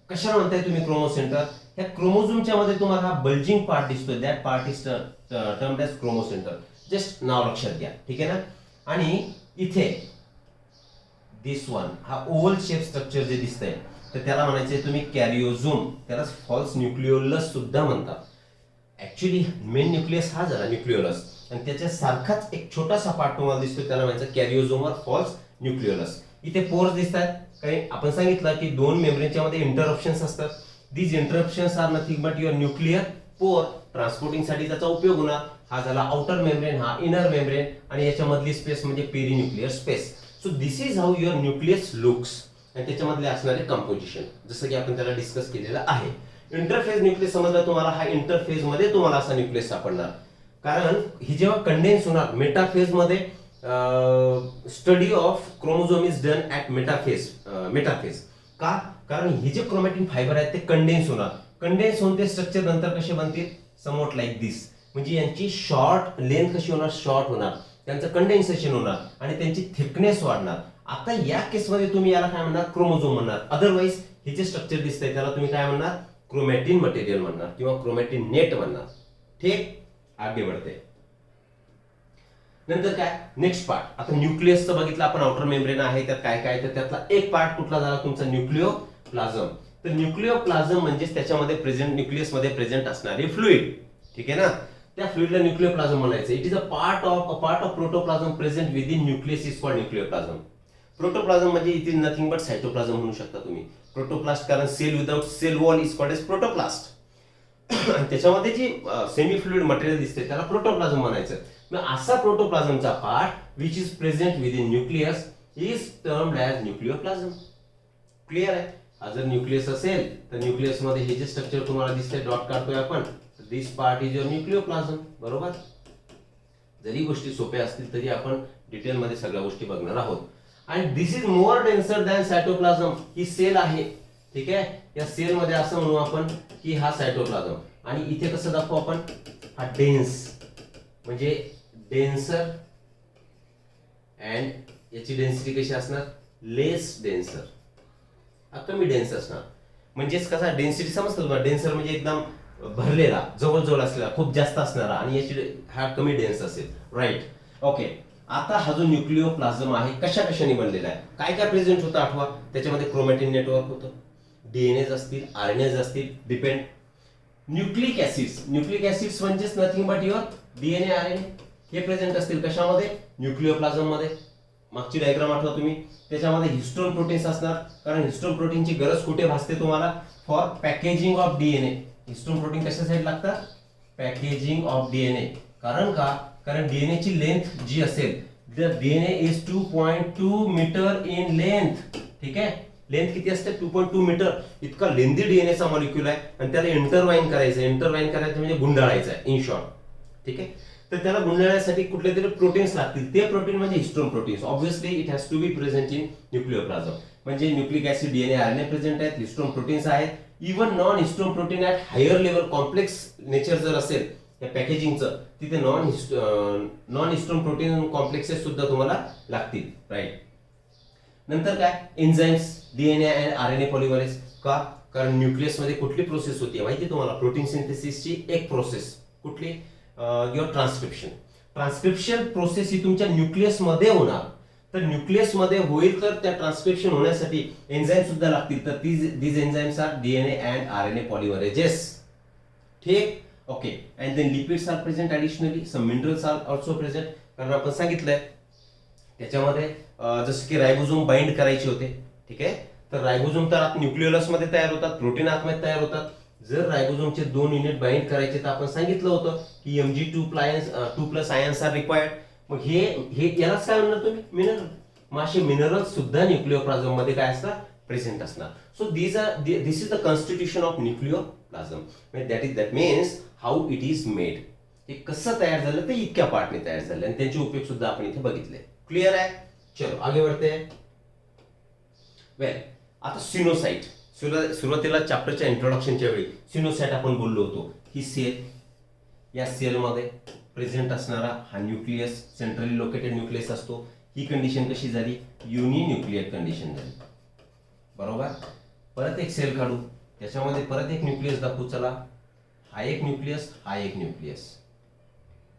कशाला म्हणताय तुम्ही क्रोमोसेंटर, या क्रोमोझोमच्या मध्ये तुम्हाला हा बल्जिंग पार्ट दिसतोय, that part is termed as chromocentre. Just नाव लक्षात घ्या, ठीक आहे ना. आणि इथे दिस वन, हा ओव्हल शेप स्ट्रक्चर जे दिसतंय, तर त्याला म्हणायचे तुम्ही कॅरिओझोम, त्याला फॉल्स न्यूक्लियोलस सुद्धा म्हणतात. ऍक्च्युली मेन न्यूक्लियस हा झाला न्यूक्लियोलस, आणि त्याच्या सारखाच एक छोटासा पार्ट तुम्हाला दिसतोय, त्याला म्हणायचं कॅरिओझोम वर फॉल्स न्यूक्लियोलस. इथे पोर्स दिसतात, काही आपण सांगितलं की 2 मेम्ब्रेनच्या मध्ये इंटरप्शन्स असतात. These interruptions are nothing but your nuclear pore, transporting साठी त्याचा उपयोग होणार. हा झाला आउटर मेम्ब्रेन, हा इनर मेम्ब्रेन, आणि याच्यामधली स्पेस म्हणजे perinuclear space. So this is how your nucleus looks. आणि त्याच्यामधले असणारे कंपोजिशन, जसं की आपण त्याला डिस्कस केलेलं आहे. इंटरफेज न्यूक्लियस समजला तुम्हाला, हा इंटरफेज मध्ये तुम्हाला असा न्यूक्लियस सापडणार. कारण ही जेव्हा कंडेन्स होणार मेटाफेज मध्ये, study of chromosome is done at metaphase. का? कारण ही जे क्रोमॅटिन फायबर आहेत ते कंडेन्स होणार. कंडेन्स होऊन ते स्ट्रक्चर नंतर कसे बनतील, समोट लाईक दिस. म्हणजे यांची शॉर्ट लेंथ कशी होणार, शॉर्ट होणार, त्यांचं कंडेन्सेशन होणार आणि त्यांची थिकनेस वाढणार. आता या केसमध्ये तुम्ही याला काय म्हणणार, क्रोमोझोम म्हणणार. अदरवाईज हे जे स्ट्रक्चर दिसतंय त्याला तुम्ही काय म्हणणार, क्रोमॅटिन मटेरियल म्हणणार किंवा क्रोमॅटिन नेट म्हणणार. ठीक, आगे बढ़ते. नंतर काय, नेक्स्ट पार्ट. आता न्यूक्लियसचं बघितलं आपण, आउटर मेम्ब्रेन आहे, त्यात काय काय, तर त्यातला एक पार्ट कुठला झाला तुमचा, न्यूक्लिओप्लाझम. तर न्यूक्लिओप्लाझम म्हणजे त्याच्यामध्ये प्रेझेंट, न्यूक्लियस मध्ये प्रेझेंट असणारे फ्लुइड. ठीक आहे ना, त्या फ्लुइडला न्यूक्लिओप्लाझम म्हणायचं. It is a part of protoplasm present within nucleus is called nucleoplasm. Protoplasm म्हणजे it is nothing but cytoplasm म्हणू शकता तुम्ही. प्रोटोप्लास्ट, कारण cell without cell wall is called as protoplast. त्याच्यामध्ये जी सेमी फ्लुइड मटेरियल दिसते त्याला प्रोटोप्लाझम म्हणायचं. मग असा प्रोटोप्लाझमचा part which is present within nucleus is termed as nucleoplasm. Clear आहे. हा जर न्यूक्लियस असेल तर न्यूक्लियस मध्ये हे जे स्ट्रक्चर तुम्हाला दिसतंय, डॉट काढतोय आपण, दिस पार्ट इज युअर न्यूक्लिओप्लाझम. बरोबर. जरी गोष्टी सोप्या असतील तरी आपण डिटेल मध्ये सगळ्या गोष्टी बघणार आहोत. आणि this is more denser than cytoplasm. ही सेल आहे. ठीक आहे, या सेल मध्ये असं म्हणू आपण की हा सायटोप्लाझम. आणि इथे कसं दाखवू आपण, हा डेन्स म्हणजे डेन्सर, अँड याची डेन्सिटी कशी असणार, लेस डेन्सर, कमी डेन्स असणार. म्हणजेच कसा डेन्सिटी समजतं तुम्हाला, डेन्सर म्हणजे एकदम भरलेला, जवळजवळ असलेला, खूप जास्त असणारा, आणि याची हा कमी डेन्स असेल. राईट. ओके. आता हा जो न्यूक्लिओप्लाझम आहे कशा कशाने बनलेला आहे, काय काय प्रेझेंट होतं आठवा. त्याच्यामध्ये क्रोमॅटिन नेटवर्क होतं, डीएनएज असतील, आरएनएज असतील, डिपेंड. न्यूक्लिक ऍसिड्स म्हणजेच nothing but your DNA, RNA हे प्रेझेंट असतील कशामध्ये, न्यूक्लिओप्लाझम मध्ये. मागची डायग्राम आठवा तुम्ही. त्याच्यामध्ये हिस्टोन प्रोटीन्स असणार, कारण हिस्टोन प्रोटीनची गरज कुठे भासते तुम्हाला, for packaging of DNA. Histone protein कशासाठी लागतात, पॅकेजिंग ऑफ डीएनए. कारण का, कारण डीएनए ची लेंथ जी असेल, the DNA is 2.2 metre in length. ठीक आहे, लेंथ किती असते, 2.2 मीटर. इतका लेंदी डीएनएचा मॉलिक्यूल आहे आणि त्याला इंटरवाइन करायचं म्हणजे गुंडाळायचं आहे, इन शॉर्ट. ठीक आहे, तर त्याला गुंडाळण्यासाठी कुठले तरी प्रोटीन्स लागतील. ते प्रोटीन म्हणजे histone proteins. Obviously it has to be present in nucleoplasm. म्हणजे nucleic acid, DNA, RNA present आहेत, हिस्टोन प्रोटीन्स आहेत. Even non histone protein at higher level, complex nature जर असेल या पॅकेजिंगचं, तिथे नॉन हिस्टोन प्रोटीन कॉम्प्लेक्सेस सुद्धा तुम्हाला लागतील. राईट. नंतर काय, enzymes, DNA and RNA polymerase. का, कारण न्यूक्लियस मध्ये कुठली प्रोसेस होती माहिती तुम्हाला, प्रोटीन सिंथेसिसची एक प्रोसेस. कुठली, युअर ट्रान्सक्रिप्शन प्रोसेस ही तुमच्या न्यूक्लियस मध्ये होणार. तर न्यूक्लियस मध्ये होईल तर त्या ट्रान्सक्रिप्शन होण्यासाठी एन्झाइम सुद्धा लागतील. तर these enzymes are DNA and RNA polymerases. ठीक. Okay. And then lipids are present additionally, some minerals are also present. कारण आपण सांगितलंय त्याच्यामध्ये जसं की रायबोझोम बाइंड करायचे होते. ठीक आहे, तर रायबोझोम तर आत न्यूक्लियोलस मध्ये तयार होतात, प्रोटीन आतमध्ये तयार होतात. जर रायबोझोमचे 2 युनिट बाइंड करायचे तर आपण सांगितलं होतं की Mg2+ आयन्स आर रिक्वायर्ड. मग हे यालाच काय म्हणणार तुम्ही, मिनरल. मग असे मिनरल्स सुद्धा न्यूक्लिओप्लाझम मध्ये काय असतात, प्रेझेंट असणार. So this is the constitution of nucleoplasm. That means how it is made. हे कसं तयार झालं, ते इतक्या पार्टने तयार झालं आणि त्यांचे उपयोग सुद्धा आपण इथे बघितले. क्लिअर आहे. चलो आगे बढ़ते हैं. वेल, आता सिनोसाइट. सुरुवातीला चॅप्टरच्या इंट्रोडक्शनच्या वेळी सिनोसाइट आपण बोललो होतो. ही सेल, या सेलमध्ये प्रेझेंट असणारा हा न्यूक्लियस, सेंट्रली लोकेटेड न्यूक्लियस असतो. ही कंडिशन कशी झाली, युनिन्यूक्लियर कंडिशन झाली. बरोबर. परत एक सेल काढू, त्याच्यामध्ये परत एक न्यूक्लियस दाखवू. चला, हा एक न्यूक्लियस, हा एक न्यूक्लियस.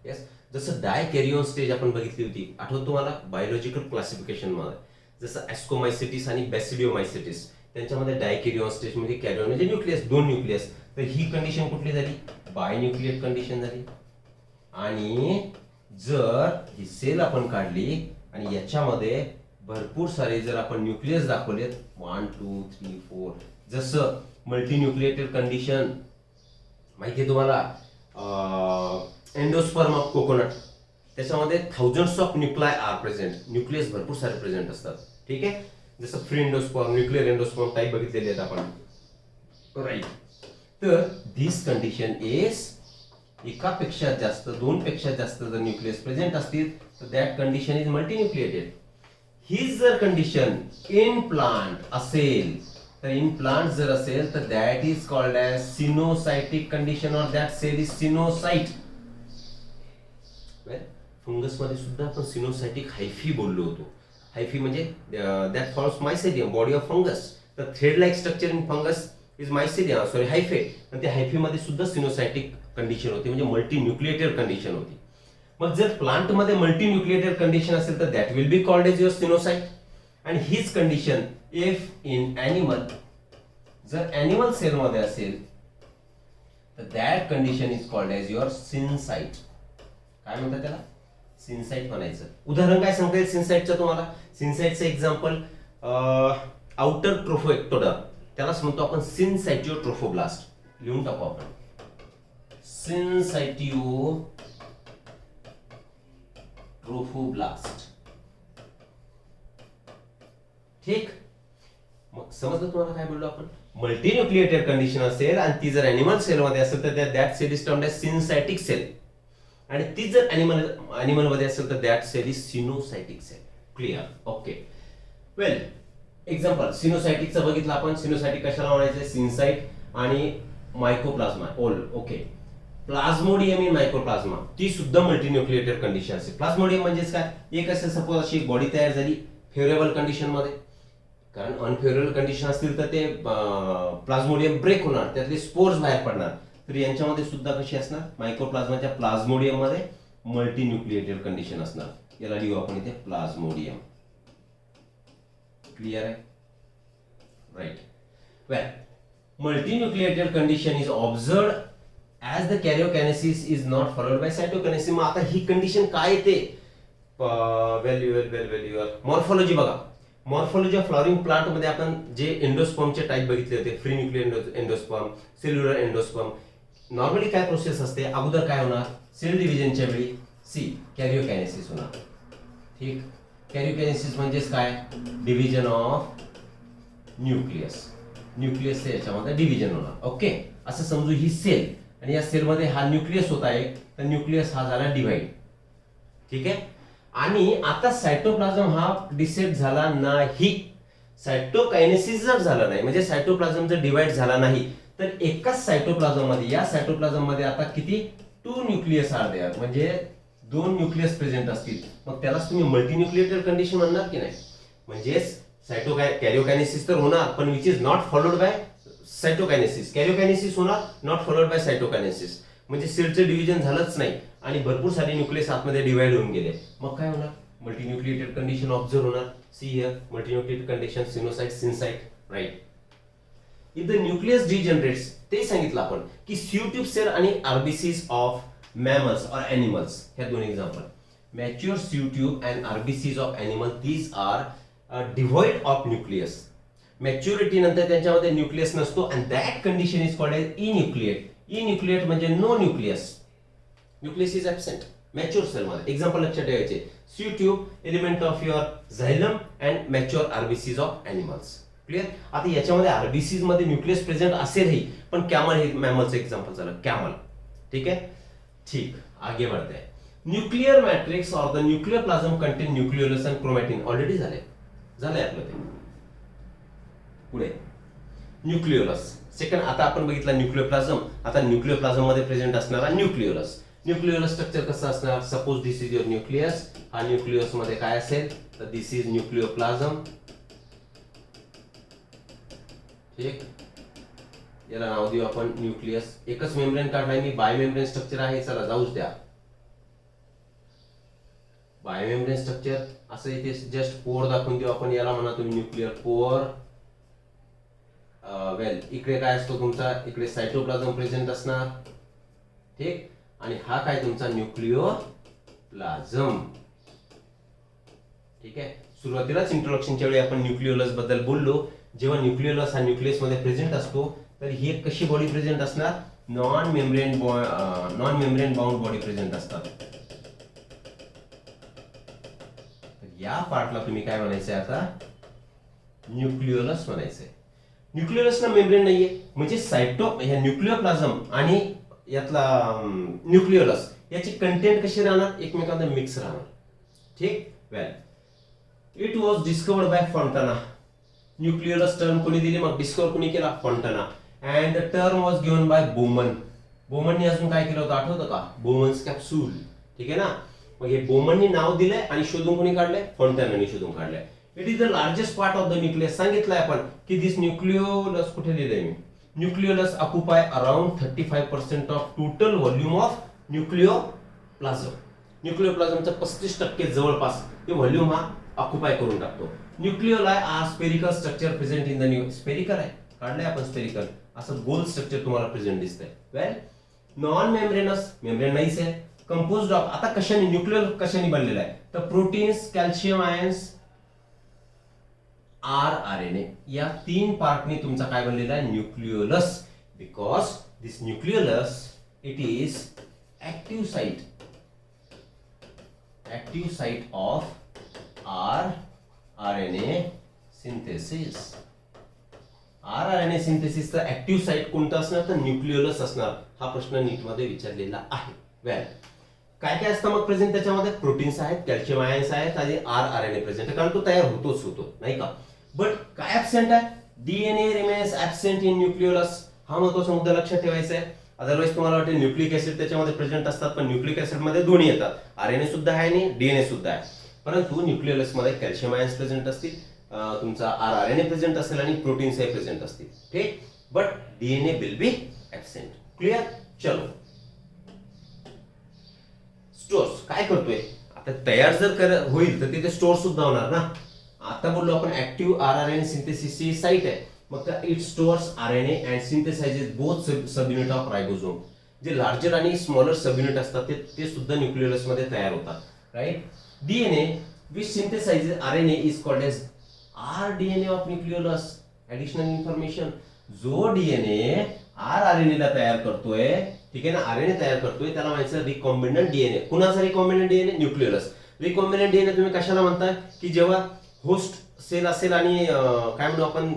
येस, जसं डायकॅरियन स्टेज आपण बघितली होती, आठवत तुम्हाला, बायोलॉजिकल क्लासिफिकेशन मध्ये. जसं ॲस्कोमायसिटिस आणि बॅसिडिओमायसिटिस, त्यांच्यामध्ये डायकॅरियन स्टेज म्हणजे कॅरियन म्हणजे न्यूक्लियस, 2 न्यूक्लियस. तर ही कंडिशन कुठली झाली, बायन्यूक्लियर कंडिशन झाली. आणि जर ही सेल आपण काढली आणि याच्यामध्ये भरपूर सारे जर आपण न्यूक्लियस दाखवलेत, 1 2 3 4, जसं मल्टीन्यूक्लिएटेड कंडिशन माहिती आहे तुम्हाला, एंडोस्पर्म ऑफ कोकोनट, त्याच्यामध्ये thousands of nuclei are present. Nucleus भरपूर सारे प्रेझेंट असतात. ठीक आहे. जसं free endosperm, nuclear endosperm type बघितलेले आहेत आपण, राईट. तर दिस कंडिशन इज एकापेक्षा जास्त, दोनपेक्षा जास्त जर न्यूक्लियस प्रेझेंट असतील तर दॅट कंडिशन इज मल्टीन्यूक्लिएटेड. हीच जर कंडिशन इन प्लांट असेल, तर इन प्लांट जर असेल तर that is called as coenocytic condition और that cell is coenocyte. Fungus मध्ये सुद्धा आपण सिनोसायटिक हायफी बोललो होतो. हायफी म्हणजे that forms mycelium, body of fungus. तर thread like structure in fungus is mycelium, sorry hyphae. आणि त्या हायफी मध्ये सुद्धा सिनोसायटिक कंडिशन होती, म्हणजे मल्टी न्यूक्लिएटेड कंडिशन होती. मग जर प्लांट मध्ये मल्टी न्यूक्लिएटेड कंडिशन असेल तर that will be called as your coenocyte. आणि हीच कंडिशन इफ इन ॲनिमल, जर ॲनिमल सेल मध्ये असेल तर that condition is called as your syncyte. काय म्हणतात त्याला? सिनसाइट म्हणायचं. उदाहरण काय सांगता येईल सिनसाइटचं तुम्हाला? सिनसाइटचं एक्झाम्पल आउटर ट्रोफोएक्टोडर्म, त्यालाच म्हणतो आपण सिनसाइटिओ ट्रोफोब्लास्ट. लिहून टाकू आपण सिनसाइटिओ ट्रोफोब्लास्ट. ठीक, मग समजलं तुम्हाला काय बोललो आपण? मल्टी न्यूक्लिएटेड कंडिशन असेल आणि ती जर ॲनिमल सेल मध्ये असेल तर that cell is termed as syncytic cell. आणि ती जर ॲनिमल मध्ये असेल तर that cell is coenocytic cell. Clear? Okay. Well, example सिनोसायटिकचं बघितलं आपण. सिनोसायटिक कशाला म्हणायचं? सिनसाइट आणि mycoplasma. Okay. Plasmodium in mycoplasma, ती सुद्धा मल्टीन्यूक्लिएटेड कंडिशन असेल. प्लाझ्मोडियम म्हणजेच काय? एक असेल सपोज अशी बॉडी तयार झाली फेवरेबल कंडिशन मध्ये, कारण अनफेवरेबल कंडिशन असतील तर ते प्लाझ्मोडियम ब्रेक होणार, त्यातले स्पोर्स बाहेर पडणार. तर यांच्यामध्ये सुद्धा कशी असणार? मायकोप्लाझ्माच्या प्लाझ्मोडियम मध्ये मल्टीन्यूक्लिएटेड कंडिशन असणार. याला लिहू आपण इथे प्लाझ्मोडियम. क्लिअर आहे? Right. Well, multinucleated condition is observed as the karyokinesis is not followed by cytokinesis. मग आता ही कंडिशन काय येते? मॉर्फॉलॉजी बघा. मॉर्फॉलॉजी ऑफ फ्लॉवरिंग प्लांट मध्ये आपण जे एंडोस्पर्मचे टाईप बघितले होते, free nuclear endosperm, cellular endosperm. Normally काय प्रोसेस असते? अगोदर काय होणार? सेल डिव्हिजनच्या वेळी कॅरिओकायनेसिस होणार. ठीक, कॅरिओकायनेसिस म्हणजेच काय? Division of nucleus. न्यूक्लियसचे याच्यामध्ये डिव्हिजन होणार. ओके, असं समजू ही सेल, आणि या सेलमध्ये हा न्यूक्लियस होता एक, तर न्यूक्लियस हा झाला डिव्हाइड. ठीक आहे. आणि आता सायटोप्लाझम हा डिसेट झाला नाही. सायटोकायनेसिस जर झाला नाही, म्हणजे सायटोप्लाझम जर डिवाइड झाला नाही, तर एकाच सायटोप्लाझम मध्ये, या सायटोप्लाझम मध्ये आता किती? 2 न्यूक्लियस आर देअर, म्हणजे 2 न्यूक्लियस प्रेझेंट असतील. मग त्यालाच तुम्ही मल्टीन्यूक्लिएटेड कंडिशन म्हणणार की नाही? म्हणजेच कॅरिओकायनेसिस तर होणार, पण which is not followed by cytokinesis. Karyokinesis होणार, नॉट फॉलोड बाय सायटोकायनेसिस. म्हणजे सेलचं डिव्हिजन झालंच नाही आणि भरपूर सारे न्यूक्लियस आतमध्ये डिवाइड होऊन गेले. मग काय होणार? मल्टीन्यूक्लिएटेड कंडिशन ऑब्झर्व होणार. See here, multinucleated condition, coenocyte, syncyte. Right. If the nucleus degenerates, ते सांगितलं आपण की स्यूट्यूब सेल आणि आरबीसीज ऑफ मॅमल्स और एनिमल्स, ह्या दोन एक्झाम्पल. Mature sieve tube and RBCs of animal, these are devoid of nucleus. Maturity नंतर त्यांच्यामध्ये न्यूक्लियस नसतो, and that condition is called as enucleate. Enucleate म्हणजे no nucleus. Nucleus is absent mature cell मध्ये. Example लक्षात ठेवायचे. स्यूट्यूब, element of your xylem and mature RBCs of animals. Clear? आता याच्यामध्ये RBCs मध्ये न्यूक्लियस प्रेझेंट असेलही, पण कॅमल हे मॅमलचं एक्झाम्पल झालं. कॅमल. ठीक आहे. ठीक, आगे बढ़ते हैं. न्यूक्लियर मॅट्रिक्स और the nuclear plasm contain nucleolus and chromatin. Already झालंय आपलं ते. पुढे न्यूक्लियोलस. सेकंड, आता आपण बघितला न्यूक्लियर प्लाझम. आता न्यूक्लियर प्लाझम मध्ये प्रेझेंट असणारा न्यूक्लियोलस. न्यूक्लियोलस स्ट्रक्चर कसं असणार? Suppose this is your nucleus. हा न्यूक्लियस मध्ये काय असेल? तर दिस इज न्यूक्लियोप्लाझम. ठीक, याला नाव देऊ आपण न्यूक्लियस. एकच मेम्ब्रेन काढलाय मी, बायोमेम्ब्रेन स्ट्रक्चर आहे. चला जाऊच द्या. बायोमेम्ब्रेन स्ट्रक्चर असं इथे जस्ट पोअर दाखवून देऊ आपण. याला म्हणा तुम्ही न्यूक्लियर पोअर. वेल, इकडे काय असतो तुमचा? इकडे सायटोप्लाझम प्रेझेंट असणार. ठीक, आणि हा काय तुमचा? न्यूक्लियोप्लाझम. ठीक आहे. सुरुवातीलाच इंट्रोडक्शनच्या वेळी आपण न्यूक्लियोलस बद्दल बोललो. जेव्हा न्यूक्लियोलस हा न्यूक्लियस मध्ये प्रेझेंट असतो, तर ही एक कशी बॉडी प्रेझेंट असणार? Non membrane bound body present असतात. या पार्टला तुम्ही काय म्हणायचंय आता? न्यूक्लियोलस म्हणायचंय. न्यूक्लियोलसला मेम्ब्रेन नाहीये, म्हणजे ह्या न्यूक्लियोप्लाझम आणि यातला न्यूक्लियोलस याची कंटेंट कशी राहणार, एकमेकांना मिक्स राहणार. ठीक. Well, it was discovered by Fontana. Nucleolus term कोणी दिली, मग डिस्कवर कोणी केला, Fontana. And the term was given by Bowman. बोमनने अजून काय केलं होतं आठवतं का, बोमन्स कॅप्सूल. ठीक आहे ना. मग हे बोमननी नाव दिलंय आणि शोधून कोणी काढलंय, फॉन्टानाने शोधून काढलंय. It is the largest part of the nucleus. सांगितलंय आपण की दिस न्यूक्लियोलस, कुठे लिहिलंय मी, nucleolus occupy around 35% of total volume of nucleoplasm. न्यूक्लियोप्लाझमचा 35% जवळपास हे व्हॉल्यूम हा ऑक्युपाय करून टाकतो. Nucleoli are spherical structure present in the spherical आहे, काढलंय आपण स्पेरिकल, असं गोल स्ट्रक्चर तुम्हाला प्रेझेंट दिसतंय. वेल, नॉन मेम्ब्रेनस, मेम्ब्रेन नाहीच आहे. कंपोज्ड ऑफ, आता कशाने, न्यूक्लियर कशाने बनलेला आहे, तर प्रोटीन्स, कॅल्शियम आयन्स, RNA या 3 पार्टने तुमचा काय बनलेला आहे, nucleolus. Because this nucleolus it is active site of RNA synthesis. RNA सिंथेसिसचा ऍक्टिव्ह साइट कोणता असणार, तर न्यूक्लियोलस असणार. हा प्रश्न नीट मध्ये विचारलेला आहे. वेल, काय काय असतं मग प्रेझेंट त्याच्यामध्ये, प्रोटीन्स आहेत, कॅल्शियम आयन्स आहेत आणि RNA प्रेझेंट, कारण तो तयार होतो नाही का. बट काय ऍब्सेंट आहे, DNA remains absent in nucleolus. हा महत्त्वाचा मुद्दा लक्षात ठेवायचा आहे. अदरवाइज तुम्हाला वाटेल न्यूक्लिक ऍसिड त्याच्यामध्ये प्रेझेंट असतात, पण न्यूक्लिक ऍसिड मध्ये दोन्ही येतात, RNA सुद्धा आहे आणि DNA सुद्धा आहे. परंतु न्यूक्लियोलस मध्ये कॅल्शियम आयन्स प्रेझेंट असतील, तुमचा RNA प्रेझेंट असेल आणि प्रोटीन्स हे प्रेझेंट असतील. ठीक. But DNA will be absent. Clear. चलो, स्टोर्स काय करतोय आता, तयार जर होईल तर तिथे स्टोर सुद्धा होणार ना. आता बोललो आपण ऍक्टिव्ह RNA सिंथेसिसची साइट आहे, मग it stores RNA and synthesises both sub unit of ribosome. जे लार्जर आणि स्मॉलर सब युनिट असतात ते सुद्धा न्यूक्लियोलस मध्ये तयार होतात. Right. DNA which synthesizes RNA is called as rDNA of nucleolus. Additional information, जो DNA rRNA ला तयार करतोय, ठीक आहे ना, RNA तयार करतोय, त्याला म्हणायचं रिकॉम्बिनंट DNA. कुणाचा recombinant DNA, nucleolus. Recombinant DNA तुम्ही कशाला म्हणताय, की जेव्हा होस्ट सेल असेल आणि काय म्हणू आपण,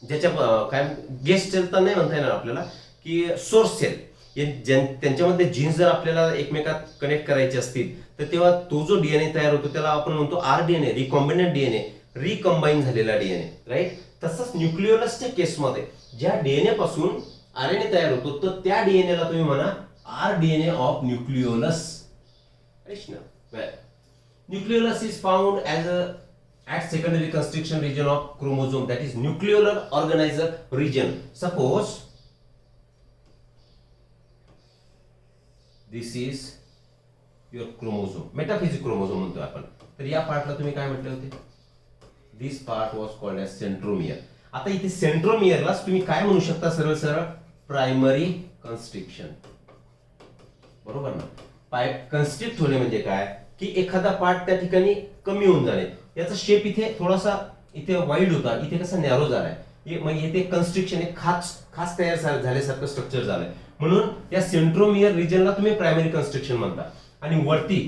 ज्याच्या काय गेस्ट सेल तर नाही म्हणता येणार आपल्याला, की सोर्स सेल, त्यांच्यामध्ये जीन्स जर आपल्याला एकमेकात कनेक्ट करायचे असतील तर तेव्हा तो जो DNA तयार होतो त्याला आपण म्हणतो rDNA, रिकॉम्बिनंट DNA, रिकंबाईन झालेला DNA. राईट. तसंच न्यूक्लियोलसच्या केसमध्ये ज्या DNA पासून RNA तयार होतो तर त्या DNA ला तुम्ही म्हणा rDNA of nucleolus. Nucleolus is found as at secondary constriction region of chromosome, that is nucleolar organizer region. Suppose this is your chromosome, metaphysic chromosome म्हणतो आपण. तर या पार्टला तुम्ही काय म्हटले होते, this part was called as centromere. आता इथे सेंट्रोमियरलाच तुम्ही काय म्हणू शकता, सरळ सरळ प्रायमरी कन्स्ट्रिक्शन. बरोबर ना. कन्स्ट्रिक्ट होणे म्हणजे काय, की एखादा पार्ट त्या ठिकाणी कमी होऊन जाणे. याचा शेप इथे थोडासा इथे वाईड होता, इथे कसा नॅरो झालाय, मग इथे कन्स्ट्रिक्शन एक खास तयार झाल्यासारखं स्ट्रक्चर झालंय, म्हणून या सेंट्रोमियर रिजनला तुम्ही प्रायमरी कन्स्ट्रिक्शन म्हणता. आणि वरती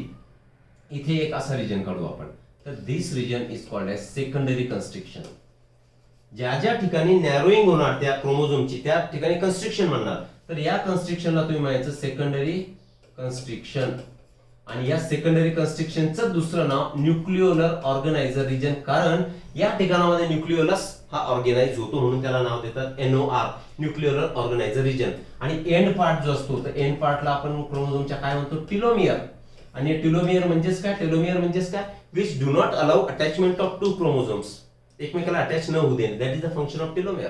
इथे एक असा रिजन काढू आपण, तर this region is called as secondary constriction. ज्या ज्या ठिकाणी नॅरोइंग होणार त्या क्रोमोझोमची त्या ठिकाणी कन्स्ट्रिक्शन म्हणणार, तर या कन्स्ट्रिक्शनला तुम्ही म्हणायचं सेकंडरी कन्स्ट्रिक्शन. आणि या सेकंडरी कन्स्ट्रिक्शनचं दुसरं नाव न्यूक्लिओलर ऑर्गनायझर रिजन, कारण या ठिकाणामध्ये न्यूक्लिओलस हा ऑर्गनाइज होतो म्हणून त्याला नाव देतात NOR, न्यूक्लिओलर ऑर्गनायझर रिजन. आणि एंड पार्ट जो असतो तर एंड पार्टला आपण क्रोमोझोमच्या काय म्हणतो, टेलोमियर. आणि टेलोमियर म्हणजेच काय, टेलोमियर म्हणजेच काय, which do not allow attachment of two chromosomes, एकमेकाला अटॅच न होऊ देणे, that is the function of telomere.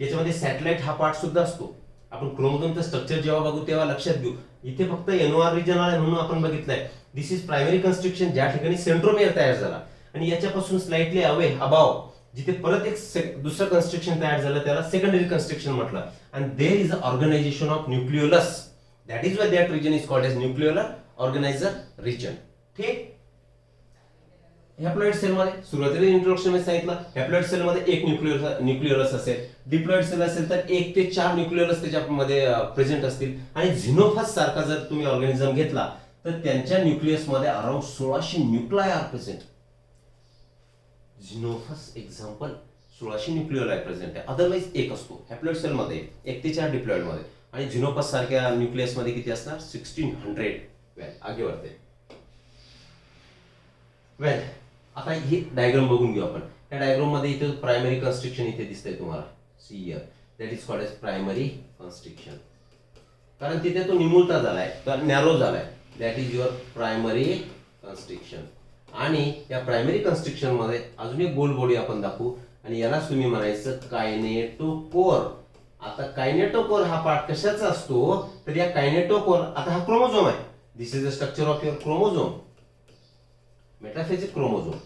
याच्यामध्ये सॅटेलाइट हा पार्ट सुद्धा असतो. आपण क्रोमोझोमचं स्ट्रक्चर जेव्हा बघू तेव्हा लक्षात घेऊ, इथे फक्त NOR रिजन आहे म्हणून आपण बघितलंय. दिस इज प्रायमरी कन्स्ट्रिक्शन, ज्या ठिकाणी सेंट्रोमियर तयार झाला, आणि याच्यापासून स्लाइटली अवे अबाव जिथे परत एक दुसरं कन्स्ट्रिक्शन तयार झालं त्याला सेकंडरी कन्स्ट्रिक्शन म्हटलं. आणि there is a organisation of nucleolus, that is why that region is called as nucleolar organiser region. ठीक. हॅप्लॉइड सेल मध्ये सुरुवातीला इंट्रोडक्शन मध्ये सांगितलं, हॅप्लॉइड सेल मध्ये एक न्यूक्लिओलस असेल, डिप्लॉइड सेल असेल तर 1 ते 4 न्यूक्लिओलस त्याच्यामध्ये प्रेझेंट असतील. आणि झिनोफस सारखा जर तुम्ही ऑर्गॅनिझम घेतला तर त्यांच्या न्यूक्लियस मध्ये around 1600 nuclei are present. Xenopus example 1600 nucleoli present आहे, अदरवाईज एक असतो हॅप्लॉइड सेलमध्ये 1 ते 4 डिप्लॉइड मध्ये, आणि झिनोपस सारख्या न्यूक्लियस मध्ये किती असणार 1600. वेल आगे वाढते. वेल आता ही डायग्राम बघून घेऊ आपण. त्या डायग्राम मध्ये इथे प्रायमरी कन्स्ट्रिक्शन इथे दिसतंय तुम्हाला, see here, that is called as primary constriction. कारण तिथे तो निमुळता झालाय, तर नॅरो झालाय, that is your primary constriction. आणि या प्रायमरी कन्स्ट्रिक्शन मध्ये अजून एक गोल बॉडी आपण दाखवू, आणि यालाच तुम्ही म्हणायचं कायनेटोकोर. आता कायनेटोकोर हा पार्ट कशाचा असतो, तर या कायनेटोकोर, आता हा क्रोमोझोम आहे, this is the structure of your chromosome, metaphasic chromosome.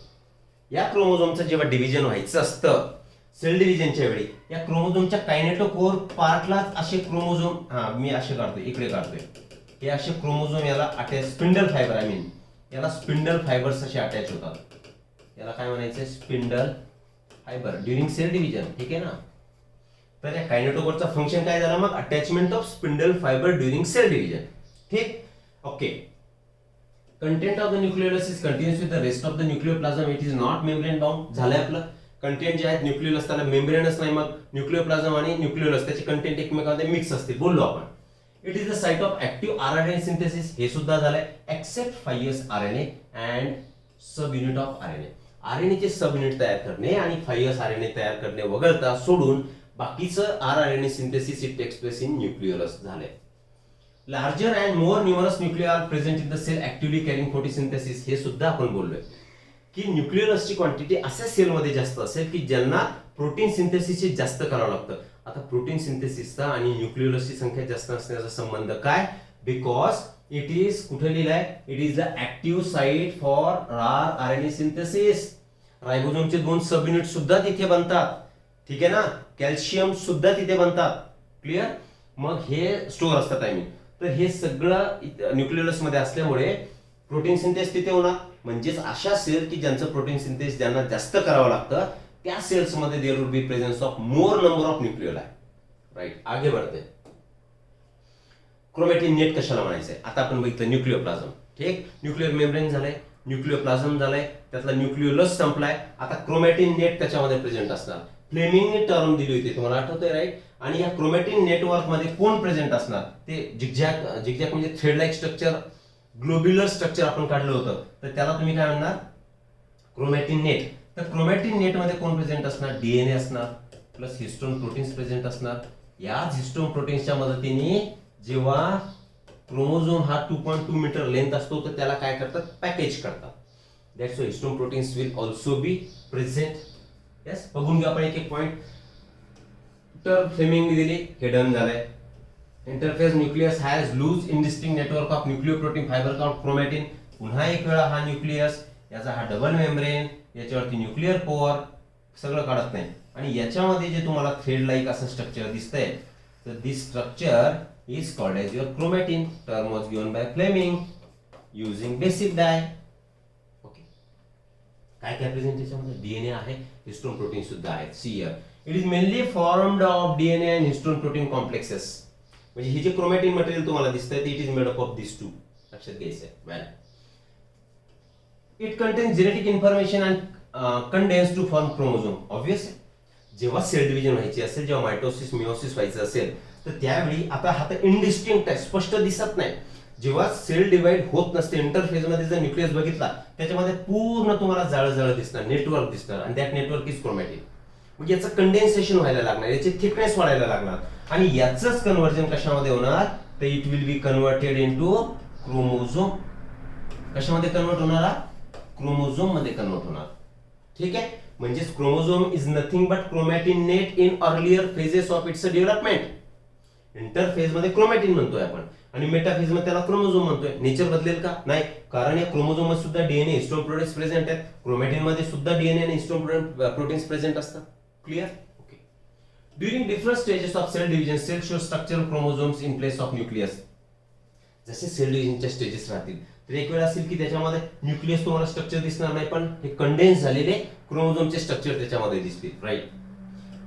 या क्रोमोझोमचं जेव्हा डिव्हिजन व्हायचं असतं सेल डिव्हिजनच्या वेळी, या क्रोमोझोमच्या कायनेटोकोर पार्टला असे क्रोमोझोम, मी असे काढतोय, इकडे काढतोय, हे असे क्रोमोझोम याला attach, spindle fibre, I mean याला स्पिंडल फायबर्स असे अटॅच होतात. याला काय म्हणायचं, spindle fibre during cell division. ठीक आहे ना. तर या कायनेटोकोरचा फंक्शन काय झाला मग, attachment of spindle fibre during cell division. ठीक, okay. Content of the nucleolus is continuous with the rest of the nucleoplasm, it is not membrane bound. झालंय आपलं कंटेंट जे आहेत न्यूक्लियोलस त्याला मेम्ब्रेनच नाही, मग न्यूक्लियोप्लाझम आणि न्यूक्लियोलस त्याचे कंटेंट एकमेकांमध्ये मिक्स असते, बोललो आपण. It is the site of active RNA synthesis, हे सुद्धा झालंय, except 5s RNA and sub unit of RNA. RNA चे सब युनिट तयार करणे आणि 5s आरएनए तयार करणे वगळता सोडून बाकीचं RNA synthesis it takes place in nucleolus झालंय. Larger and more numerous nuclei are present in the cell actively carrying photosynthesis, हे सुद्धा आपण बोललोय की न्यूक्लियोलसची क्वांटिटी अशा सेलमध्ये जास्त असेल की ज्यांना प्रोटीन सिंथेसिस जास्त करावं लागतं. आता प्रोटीन सिंथेसिसचा आणि न्यूक्लियोलसची संख्या जास्त असण्याचा संबंध काय, बिकॉज इट इज कुठे लिहिलाय, it is the active site for RNA synthesis. रायबोझोमचे 2 सब युनिट सुद्धा तिथे बनतात. ठीक आहे ना, कॅल्शियम सुद्धा तिथे बनतात. क्लिअर. मग हे स्टोअर असतात, आय मीन. तर हे सगळं न्यूक्लियोलस मध्ये असल्यामुळे प्रोटीन सिंथेस तिथे होणार, म्हणजेच अशा सेल की ज्यांचं प्रोटीन सिंथेस ज्यांना जास्त करावं लागतं त्या सेल्स मध्ये there will be presence of more number of nucleoli. Right, आगे बढ़ते. क्रोमॅटिन नेट कशाला म्हणायचंय, आता आपण बघितलं न्यूक्लियोप्लाझम. ठीक, न्यूक्लियर मेम्ब्रेन झालंय, न्यूक्लियोप्लाझम झालंय, त्यातला न्यूक्लियोलस संपलाय. आता क्रोमॅटिन नेट त्याच्यामध्ये प्रेझेंट असणार. फ्लेमिंगने टर्म दिली होती, तुम्हाला आठवतंय, राईट. आणि या क्रोमॅटिन नेटवर्क मध्ये कोण प्रेझेंट असणार, ते झिगझॅग म्हणजे thread like structure, globular structure आपण काढलं होतं, तर त्याला तुम्ही काय म्हणणार, क्रोमॅटिन नेट. तर क्रोमॅटिन नेट मध्ये कोण प्रेझेंट असणार, डीएनए असणार प्लस हिस्टोन प्रोटीन्स प्रेझेंट असणार. या हिस्टोन प्रोटीन्सच्या मदतीने जेव्हा क्रोमोझोम हा 2.2 मीटर लेंथ असतो तर त्याला काय करतात, पॅकेज करतात. That's why histone proteins will also be present. Yes, बघून घ्या आपण एक एक पॉइंट. तर फ्लेमिंग दिली, हे डन झालंय. Interphase nucleus has loose indistinct network of nucleoprotein fibre called chromatin. पुन्हा एक वेळा हा न्यूक्लियस, याचा हा डबल मेम्ब्रेन, याच्यावरती न्यूक्लियर कोअर, सगळं काढत नाही. आणि याच्यामध्ये जे तुम्हाला थ्रेड लाईक असं स्ट्रक्चर दिसतंय, तर this structure is called as your chromatin. Term was given by Flemming using basic dye. Okay, काय काय प्रेझेंट त्याच्यामध्ये, डीएनए आहे, हिस्टोन प्रोटीन सुद्धा आहेत. See here, it is mainly formed of DNA and histone protein complexes. म्हणजे हे जे chromatin material तुम्हाला दिसतंय ते it is made up of this two, लक्षात घ्यायचंय. Well, it contains genetic information and condense to form chromosome. Obvious, जेव्हा cell division व्हायची असेल, जेव्हा मायटोसिस मिओसिस व्हायचं असेल, तर त्यावेळी आता हा तर इनडिस्टिंक्ट आहे, स्पष्ट दिसत नाही. जेव्हा सेल डिवाइड होत नसते, इंटरफेज मध्ये जर न्यूक्लियस बघितला त्याच्यामध्ये पूर्ण तुम्हाला जाळं दिसणार, नेटवर्क दिसणार, आणि दॅट नेटवर्क इज क्रोमॅटिन. म्हणजे याचं कंडेन्सेशन व्हायला लागणार, याची थिकनेस वाढायला लागणार, आणि याचंच कन्व्हर्जन कशामध्ये होणार, तर it will be converted into chromosome. कशामध्ये कन्वर्ट होणार, क्रोमोझोम मध्ये कन्वर्ट होणार. ठीक आहे, म्हणजे chromosome is nothing but chromatin net in earlier phases of its development. Interphase मध्ये क्रोमॅटिन म्हणतोय आपण, आणि मेटाफेज मध्ये त्याला क्रोमोझोम म्हणतोय. नेचर बदलेल का, नाही, कारण या क्रोमोझोम मध्ये सुद्धा डीएनए हिस्टोन प्रोटीन्स प्रेझेंट आहेत, क्रोमॅटिन मध्ये सुद्धा डीएनए आणि हिस्टोन प्रोटीन्स प्रेझेंट असतात. Clear. Okay. During different stages of cell division, cell show structural chromosomes in place of nucleus. जसे सेल डिव्हिजनच्या स्टेजेस राहतील, तर एक वेळ असेल की त्याच्यामध्ये न्यूक्लियस तुम्हाला स्ट्रक्चर दिसणार नाही, पण हे कंडेन्स झालेले क्रोमोझोमचे स्ट्रक्चर त्याच्यामध्ये दिसतील. Right.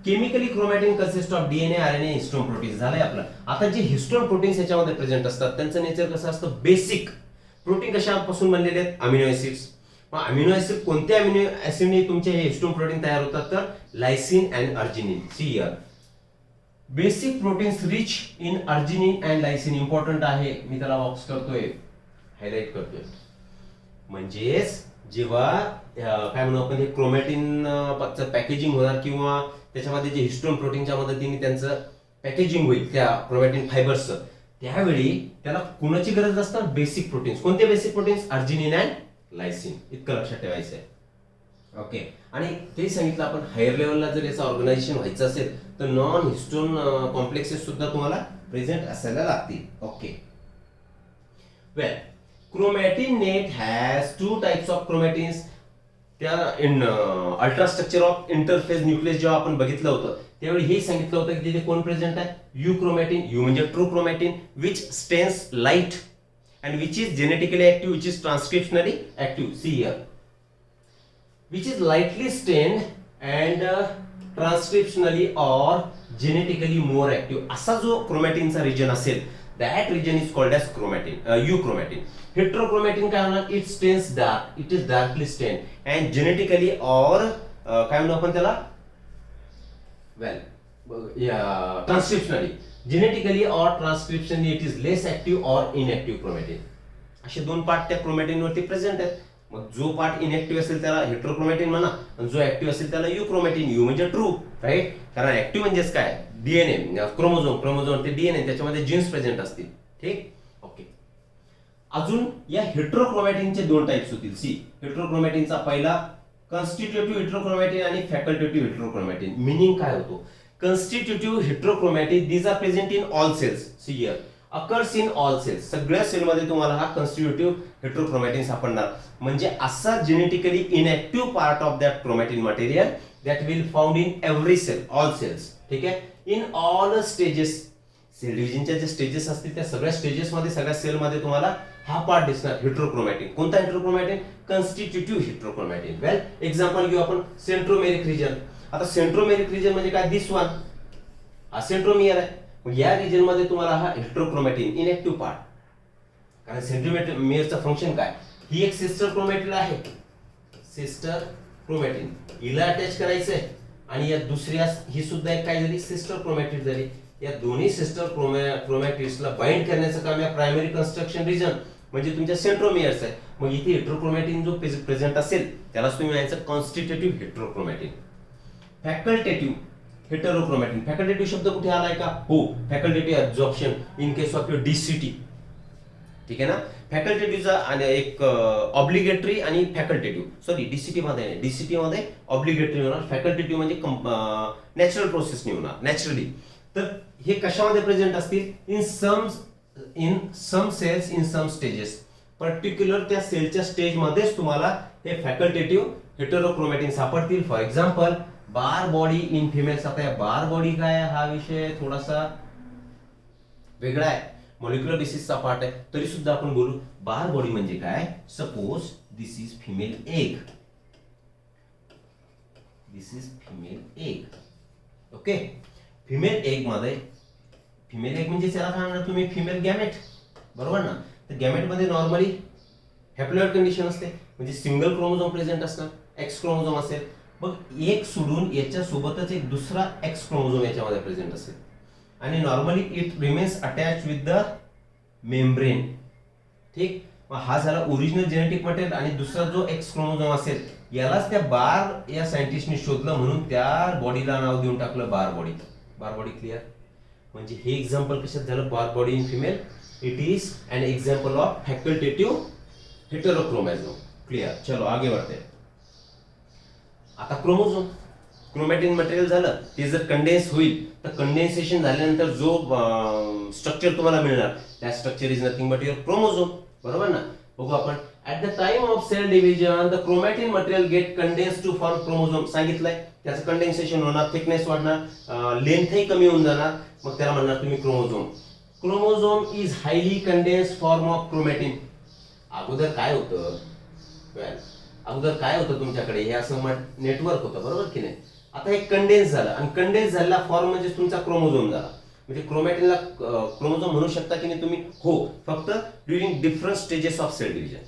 Chemically chromatin consist of DNA, RNA, histone proteins. झालंय आपलं. आता जे हिस्टोन प्रोटीन्स याच्यामध्ये प्रेझेंट असतात त्यांचं नेचर कसं असतं, बेसिक. प्रोटीन कशापासून बनलेले आहेत, अमिनो ऍसिड्स. मग अमिनो ऍसिड कोणत्या अमिनो ऍसिडने तुमचे हे हिस्टोन प्रोटीन तयार होतात तर lysine and arginine. See here basic proteins rich in arginine and lysine. Important आहे, मी त्याला बॉक्स करतोय, हायलाइट करतोय. म्हणजेच जेव्हा काय म्हणू आपण हे क्रोमॅटिन पॅकेजिंग होणार किंवा त्याच्यामध्ये जे हिस्टोन प्रोटीनच्या मदतीने त्यांचं पॅकेजिंग होईल त्या क्रोमॅटिन फायबर्सचं, त्यावेळी त्याला कुणाची गरज असतात? Basic proteins. कोणते basic proteins? Arginine and lysine. इतकं लक्षात ठेवायचं आहे. ओके. आणि ते सांगितलं आपण हायर लेवलला जर याचं ऑर्गनायझेशन व्हायचं असेल तर नॉन हिस्टोन कॉम्प्लेक्सेस सुद्धा तुम्हाला प्रेझेंट असायला लागतील. Okay. Well, chromatin net has two types of chromatins. त्या in ultra structure of interface nucleus जेव्हा आपण बघितलं होतं त्यावेळी हे सांगितलं होतं की तिथे कोण प्रेझेंट आहे? Euchromatin. यू म्हणजे true chromatin which stains light and which is genetically active, which is transcriptionally active. See here which is lightly stained and transcriptionally or genetically more active असा जो क्रोमॅटिनचा रिजन असेल that region is called as chromatin, euchromatin. Heterochromatin काय होणार? It stains dark, it is darkly stained and genetically or काय म्हणू आपण त्याला? Well, transcriptionally, genetically or transcriptionally it is less active or inactive chromatin. असे दोन part त्या chromatin वरती प्रेझेंट आहेत. मग जो पार्ट इनएक्टिव्ह असेल त्याला हेटेरोक्रोमॅटिन म्हणा आणि जो ऍक्टिव्ह असेल त्याला युक्रोमॅटिन. यू म्हणजे ट्रू, राईट? कारण ऍक्टिव्ह म्हणजेच काय? डीएनए, क्रोमोझोम ते डीएनए, त्याच्यामध्ये जीन्स प्रेझेंट असतील. ठीक. ओके. अजून या हेटेरोक्रोमॅटिनचे दोन टाइप्स होतील. सी, हेटेरोक्रोमॅटिनचा पहिला कॉन्स्टिट्यूटिव्ह हेटेरोक्रोमॅटिन आणि फॅकल्टेटिव्ह हेटेरोक्रोमॅटिन. मिनिंग काय होतो? Constitutive heterochromatin these are present in all cells. See here occurs in all cells. सगळ्या सेलमध्ये तुम्हाला हा कॉन्स्टिट्यूटिव्ह हेटेरोक्रोमॅटिन सापडणार. म्हणजे असा genetically inactive part of that chromatin material that will found in every cell, all cells. ठीक आहे. In all stages, sale डिव्हिजनच्या जे स्टेजेस असतील त्या सगळ्या स्टेजेस मध्ये, सगळ्या सेल मध्ये तुम्हाला हा पार्ट दिसणार, हेटेरोक्रोमॅटिन. कोणता हेटेरोक्रोमॅटिन? कॉन्स्टिट्यूटिव्ह हेटेरोक्रोमॅटिन. वेल, एक्झाम्पल घेऊ आपण सेंट्रोमेरिक रिजन. आता सेंट्रोमेरिक रिजन म्हणजे काय? दिस वन, हा सेंट्रोमियर आहे. मग या रिजन मध्ये तुम्हाला हा हेटेरोक्रोमॅटिन इनएक्टिव्ह पार्ट. कारण सेंट्रोमेरियरचं फंक्शन काय? ही एक सिस्टर क्रोमॅटिन आहे, सिस्टर क्रोमॅटिन, हिला अटॅच करायचंय आणि या दुसऱ्या ही सुद्धा एक काय झाली? सिस्टर क्रोमॅटिन झाली. या दोन्ही सिस्टर क्रोमॅटिड्सला बाइंड करण्याचं काम या प्रायमरी कन्स्ट्रक्शन रिजन म्हणजे तुमच्या सेंट्रोमियर्स आहे. मग इथे हेटेरोक्रोमॅटिन जो प्रेझेंट असेल त्यालाच तुम्ही म्हणायचं कॉन्स्टिट्यूटिव्ह हेटेरोक्रोमॅटिन. फॅकल्टेटिव्ह हेटेरोक्रोमॅटिन. फॅकल्टेटिव्ह शब्द कुठे आलाय का? हो, facultative absorption in case of your DCT. ठीक आहे ना. फॅकल्टेटिव्हचा एक ऑब्लिगेटरी आणि फॅकल्टेटिव्ह, सॉरी डीसीटी मध्ये नाही, डीसीटी मध्ये ऑब्लिगेटरी होणार, फॅकल्टेटिव्ह म्हणजे नॅचरल प्रोसेसने होणार, नॅचरली. तर हे कशामध्ये प्रेझेंट असतील? In some cells in some stages. Particular त्या सेलच्या स्टेज मध्येच तुम्हाला हे फॅकल्टेटिव्ह हेटेरोक्रोमॅटिन सापडतील. For example bar body in females. आता या बार बॉडी काय, हा विषय थोडासा वेगळा आहे, मॉलिक्युलर बेसिसचा पार्ट आहे, तरी सुद्धा आपण बोलू. बार बॉडी म्हणजे काय? Suppose this is female egg, this is female egg. Okay. Female egg मध्ये, फिमेल एग म्हणजे त्याला काय म्हणणार तुम्ही? फिमेल गॅमेट, बरोबर ना? तर गॅमेट मध्ये नॉर्मली हॅप्लॉइड कंडिशन असते, म्हणजे सिंगल क्रोमोझोम प्रेझेंट असणार, एक्स क्रोमोझोम असेल. मग एक सोडून याच्या सोबतच एक दुसरा एक्स क्रोमोझोम याच्यामध्ये प्रेझेंट असेल आणि normally it remains attach with the membrane. ठीक. मग हा झाला ओरिजिनल जेनेटिक मटेरियल आणि दुसरा जो एक्स क्रोमोझोम असेल यालाच त्या बार या सायंटिस्टने शोधलं म्हणून त्या बॉडीला नाव देऊन टाकलं Barr body. Barr body clear? म्हणजे हे एक्झाम्पल कशात झालं? Barr body in female. It is an example of facultative heterochromatin. Clear? चलो आगे बढ़ते. आता क्रोमोझोम, क्रोमॅटिन मटेरियल झालं, ते जर कंडेन्स होईल तर कंडेन्सेशन झाल्यानंतर जो स्ट्रक्चर तुम्हाला मिळणार त्या structure is nothing but your chromosome, बरोबर ना? बघू आपण. At the time of cell division the chromatin material get condense to form chromosome. सांगितलंय त्याचं कंडेन्सेशन होणार, थिकनेस वाढणार, लेंथही कमी होऊन जाणार, मग त्याला म्हणणार तुम्ही chromosome. Chromosome is highly condensed form of chromatin. अगोदर काय होतं? अगोदर काय होतं तुमच्याकडे? हे असं नेटवर्क होतं, बरोबर की नाही? आता हे कंडेन्स झालं आणि कंडेन्स झालेला फॉर्म म्हणजे तुमचा क्रोमोझोम झाला. म्हणजे क्रोमॅटिनला क्रोमोझोम म्हणू शकता की नाही तुम्ही? हो, फक्त during different stages of cell division.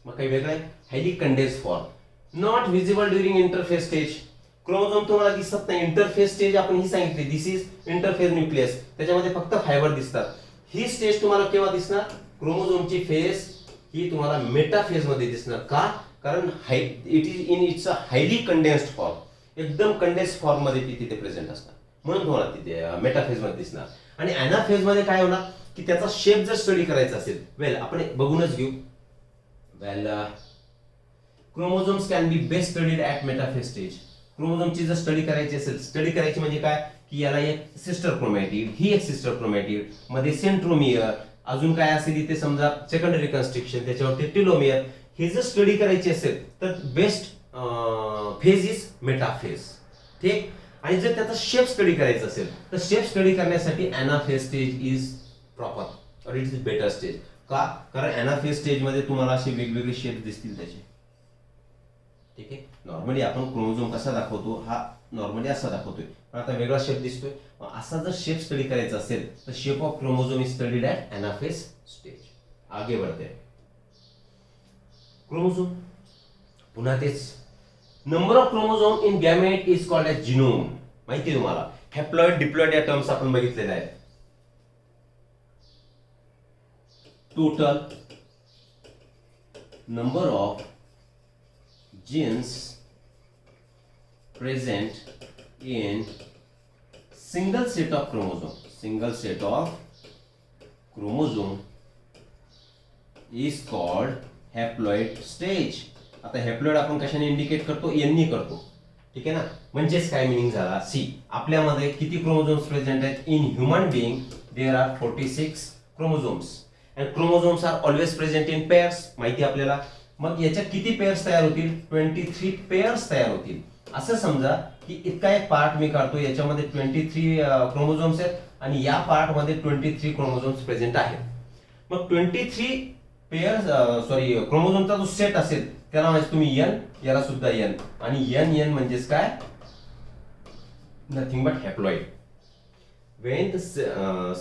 मग काही वेगळं आहे. Highly condense form not visible during interface stage. Chromosome तुम्हाला दिसत नाही. इंटरफेस स्टेज आपण ही सांगितली, दिस इज इंटरफेस न्यूक्लियस, त्याच्यामध्ये फक्त फायबर दिसतात. ही स्टेज तुम्हाला केव्हा दिसणार? क्रोमोझोमची फेज ही तुम्हाला मेटाफेज मध्ये दिसणार. का? कारण it is in it's a highly condensed form, एकदम कंडेन्स्ड फॉर्म मध्ये ती तिथे प्रेझेंट असणार, म्हणून तुम्हाला तिथे मेटाफेज मध्ये दिसणार. आणि अॅनाफेज मध्ये काय होणार की त्याचा शेप जर स्टडी करायचा असेल, वेल आपण बघूनच घेऊ. Well chromosomes can be best studied at metaphase stage. क्रोमोझोमची जर स्टडी करायची असेल, स्टडी करायची म्हणजे काय की याला एक सिस्टर क्रोमॅटिड, ही एक सिस्टर क्रोमॅटिड, मध्ये सेंट्रोमियर, अजून काय असेल इथे समजा सेकंडरी कन्स्ट्रक्शन, त्याच्यावरती टेलोमियर, हे जर स्टडी करायची असेल तर बेस्ट फेज इज मेटाफेज. ठीक. आणि जर त्याचा शेप स्टडी करायचा असेल तर शेप स्टडी करण्यासाठी अॅनाफेज स्टेज इज प्रॉपर और इट इज बेटर स्टेज. का? कारण अॅनाफेज स्टेज मध्ये तुम्हाला असे वेगवेगळे शेप दिसतील त्याचे. ठीक आहे. नॉर्मली आपण क्रोमोझोम कसा दाखवतो, हा नॉर्मली असा दाखवतोय, पण आता वेगळा शेप दिसतोय. असा जर शेप स्टडी करायचा असेल तर shape of chromosome is studied at anaphase stage. आगे बढ़ते हैं. क्रोमोझोम पुन्हा तेच. Number of chromosome in gamete is called as genome. माहिती तुम्हाला हॅप्लॉइड डिप्लॉइड या टर्म्स आपण बघितलेल्या आहेत. Total number of genes present in single set of chromosome is called haploid stage. आता हॅप्लॉइड आपण कशाने इंडिकेट करतो? यांनी करतो. ठीक आहे ना. म्हणजेच काय मिनिंग झाला? सी, आपल्यामध्ये किती क्रोमोझोम्स प्रेझेंट आहेत? In human being there are 46 chromosomes and chromosomes are always present in pairs. माहिती आपल्याला. मग याच्या किती पेअर्स तयार होतील? 23 पेअर्स तयार होतील. असं समजा की इतका एक पार्ट मी काढतो, याच्यामध्ये 23 क्रोमोझोम्स आहेत आणि या पार्ट मध्ये 23 क्रोमोझोम्स प्रेझेंट आहेत. मग 23 पेअर्स क्रोमोझोमचा जो सेट असेल त्याला म्हणजे तुम्ही एन, याला सुद्धा एन, आणि एन म्हणजेच काय? Nothing but haploid. Wien the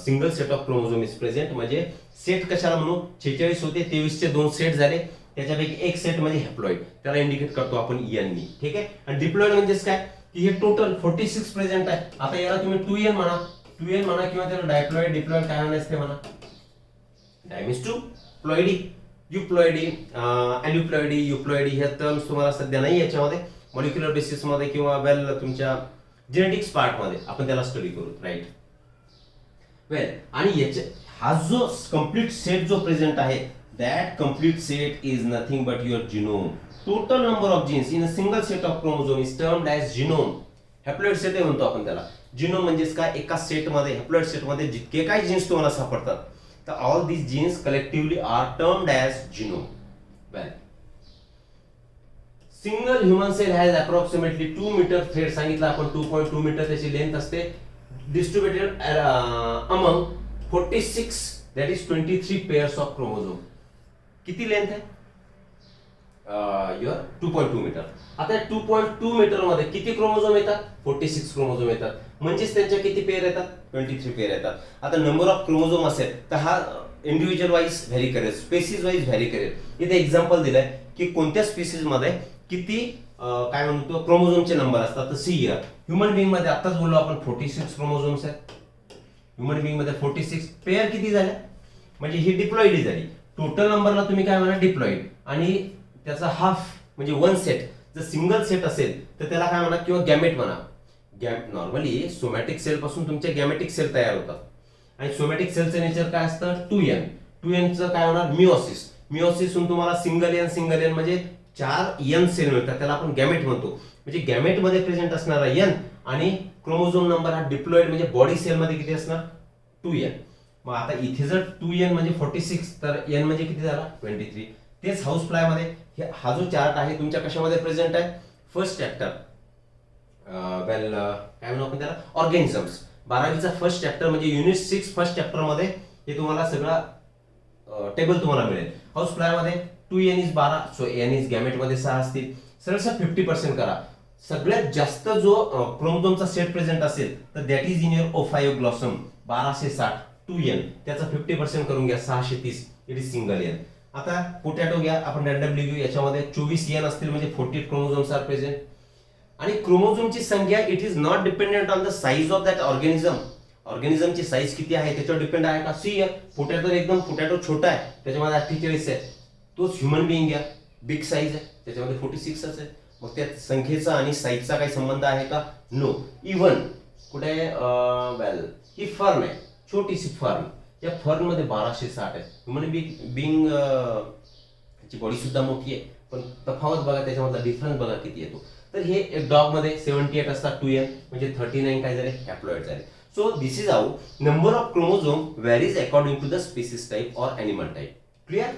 single set of chromosome is present, म्हणजे सेट कशाला म्हणू? 46 होते, 23 चे 2 सेट झाले, त्याच्यापैकी एक सेट म्हणजे हॅप्लॉइड, त्याला इंडिकेट करतो आपण एन नी. ठीक आहे. आणि डिप्लॉइड म्हणजेच काय की हे टोटल 46 प्रेझेंट आहे. आता याला तुम्ही 2n म्हणा, 2n म्हणा, किंवा त्याला डायप्लॉइड डिप्लॉइड काय म्हणायचं ते म्हणा. डायमिस टू प्लॉइडी, युप्लॉइडी, अॅल्युप्लॉइडी, युप्लॉइडी ह्या टर्म्स तुम्हाला सध्या नाही याच्यामध्ये. मॉलिक्युलर बेसिस मध्ये किंवा वेल तुमच्या जेनेटिक्स पार्ट मध्ये आपण त्याला स्टडी करू. राईट. वेल, आणि याच्या हा जो कंप्लीट सेट जो प्रेझेंट आहे, that complete set is nothing but your genome. Total number of genes in a single set of chromosome is termed as genome. Haploid set म्हणतो आपण त्याला. जिनोम म्हणजेच काय? एका सेट मध्ये, हॅप्लॉइड सेट मध्ये जितके काय जीन्स तुम्हाला सापडतात, तर all these genes collectively are termed as genome. Well, single human cell has approximately 2 meter thread. सांगितलं आपण 2.2 मीटर त्याची लेंथ असते. Distributed among 46, that is 23 pairs of chromosome. किती लेंथ आहे? Your 2.2 metre. आता 2.2 मीटर मध्ये किती क्रोमोझोम येतात? 46 क्रोमोझोम येतात. म्हणजेच त्यांच्या किती पेअर येतात? 23 पेअर येतात. आता नंबर ऑफ क्रोमोझोम असेल तर हा इंडिव्हिज्युअल वाईज व्हॅरी करेल, स्पेसिस वाईज व्हॅरी करेल. इथे एक्झाम्पल दिलंय की कोणत्या स्पीसीज मध्ये किती काय म्हणतो क्रोमोझोमचे नंबर असतात. तर सी हिअर, ह्युमन बिंग मध्ये आताच बोललो आपण 46 क्रोमोझोम्स आहेत. ह्युमन बिंग मध्ये 46 पेअर किती झाल्या? म्हणजे ही डिप्लॉइड झाली. टोटल नंबरला तुम्ही काय म्हणा? डिप्लॉइड. आणि त्याचा हाफ म्हणजे 1 सेट जर सिंगल सेट असेल तर त्याला काय म्हणा? किंवा गॅमेट म्हणा. नॉर्मली सोमॅटिक सेल पासून तुमचे गॅमेटिक सेल तयार होतात आणि सोमॅटिक सेलचं नेचर काय असतं? 2n. 2n चं काय होणार? मिओसिस. मिओसिसहून तुम्हाला सिंगल एन म्हणजे 4 n सेल मिळतात, त्याला आपण गॅमेट म्हणतो. म्हणजे गॅमेट मध्ये प्रेझेंट असणारा n आणि क्रोमोझोम नंबर हा डिप्लॉइड म्हणजे बॉडी सेल मध्ये किती असणार? 2n. मग आता इथे जर 2n म्हणजे 46 तर n म्हणजे किती झाला? 23. तेच हाऊस फ्लाय मध्ये हा जो चार्ट आहे तुमच्या कशामध्ये प्रेझेंट आहे? फर्स्ट चॅप्टर, वेल काय म्हणू आपण त्याला? ऑर्गॅनिझम्स. 12वीचा फर्स्ट चॅप्टर म्हणजे युनिट 6 फर्स्ट चॅप्टर मध्ये हे तुम्हाला सगळा टेबल तुम्हाला मिळेल. हाऊस फ्लाय मध्ये 2n is 12, so n is gamete मध्ये 6 असतील. सरळ 50% करा. सगळ्यात जास्त जो क्रोमोझोमचा सेट प्रेझेंट असेल तर that is in your Ophioglossum 1260 2n, त्याचा 50% करून घ्या 630, इट इज सिंगल n. आता पोटॅटो घ्या, आपण रँडमली घेऊ, याच्यामध्ये 24 एन असतील म्हणजे 48 क्रोमोझोम्स आर प्रेझेंट. आणि क्रोमोझोमची संख्या it is not dependent on the size of that organism. ऑर्गॅनिझमची साईज किती आहे त्याच्यावर डिपेंड आहे का? सी पोटॅटो छोटा आहे, त्याच्यामध्ये 48 आहे. तोच ह्युमन बिईंग घ्या, बिग साईज आहे, त्याच्यामध्ये 46 आहे. मग त्या संख्येचा आणि साईजचा काही संबंध आहे का? नो. इव्हन कुठे वेल ही फर्म आहे, छोटीशी फर्म, या फर्म मध्ये 1260 आहे. ह्युमन बिईंग ची बॉडी सुद्धा मोठी आहे, पण तफावत बघा, त्याच्यामधला डिफरन्स बघा किती येतो. तर हे एक डॉग मध्ये 78 असतात, 2n म्हणजे 39 काय झाले? हॅप्लॉइड झाले. So this is how number of chromosome varies according to the species type or animal type. Clear?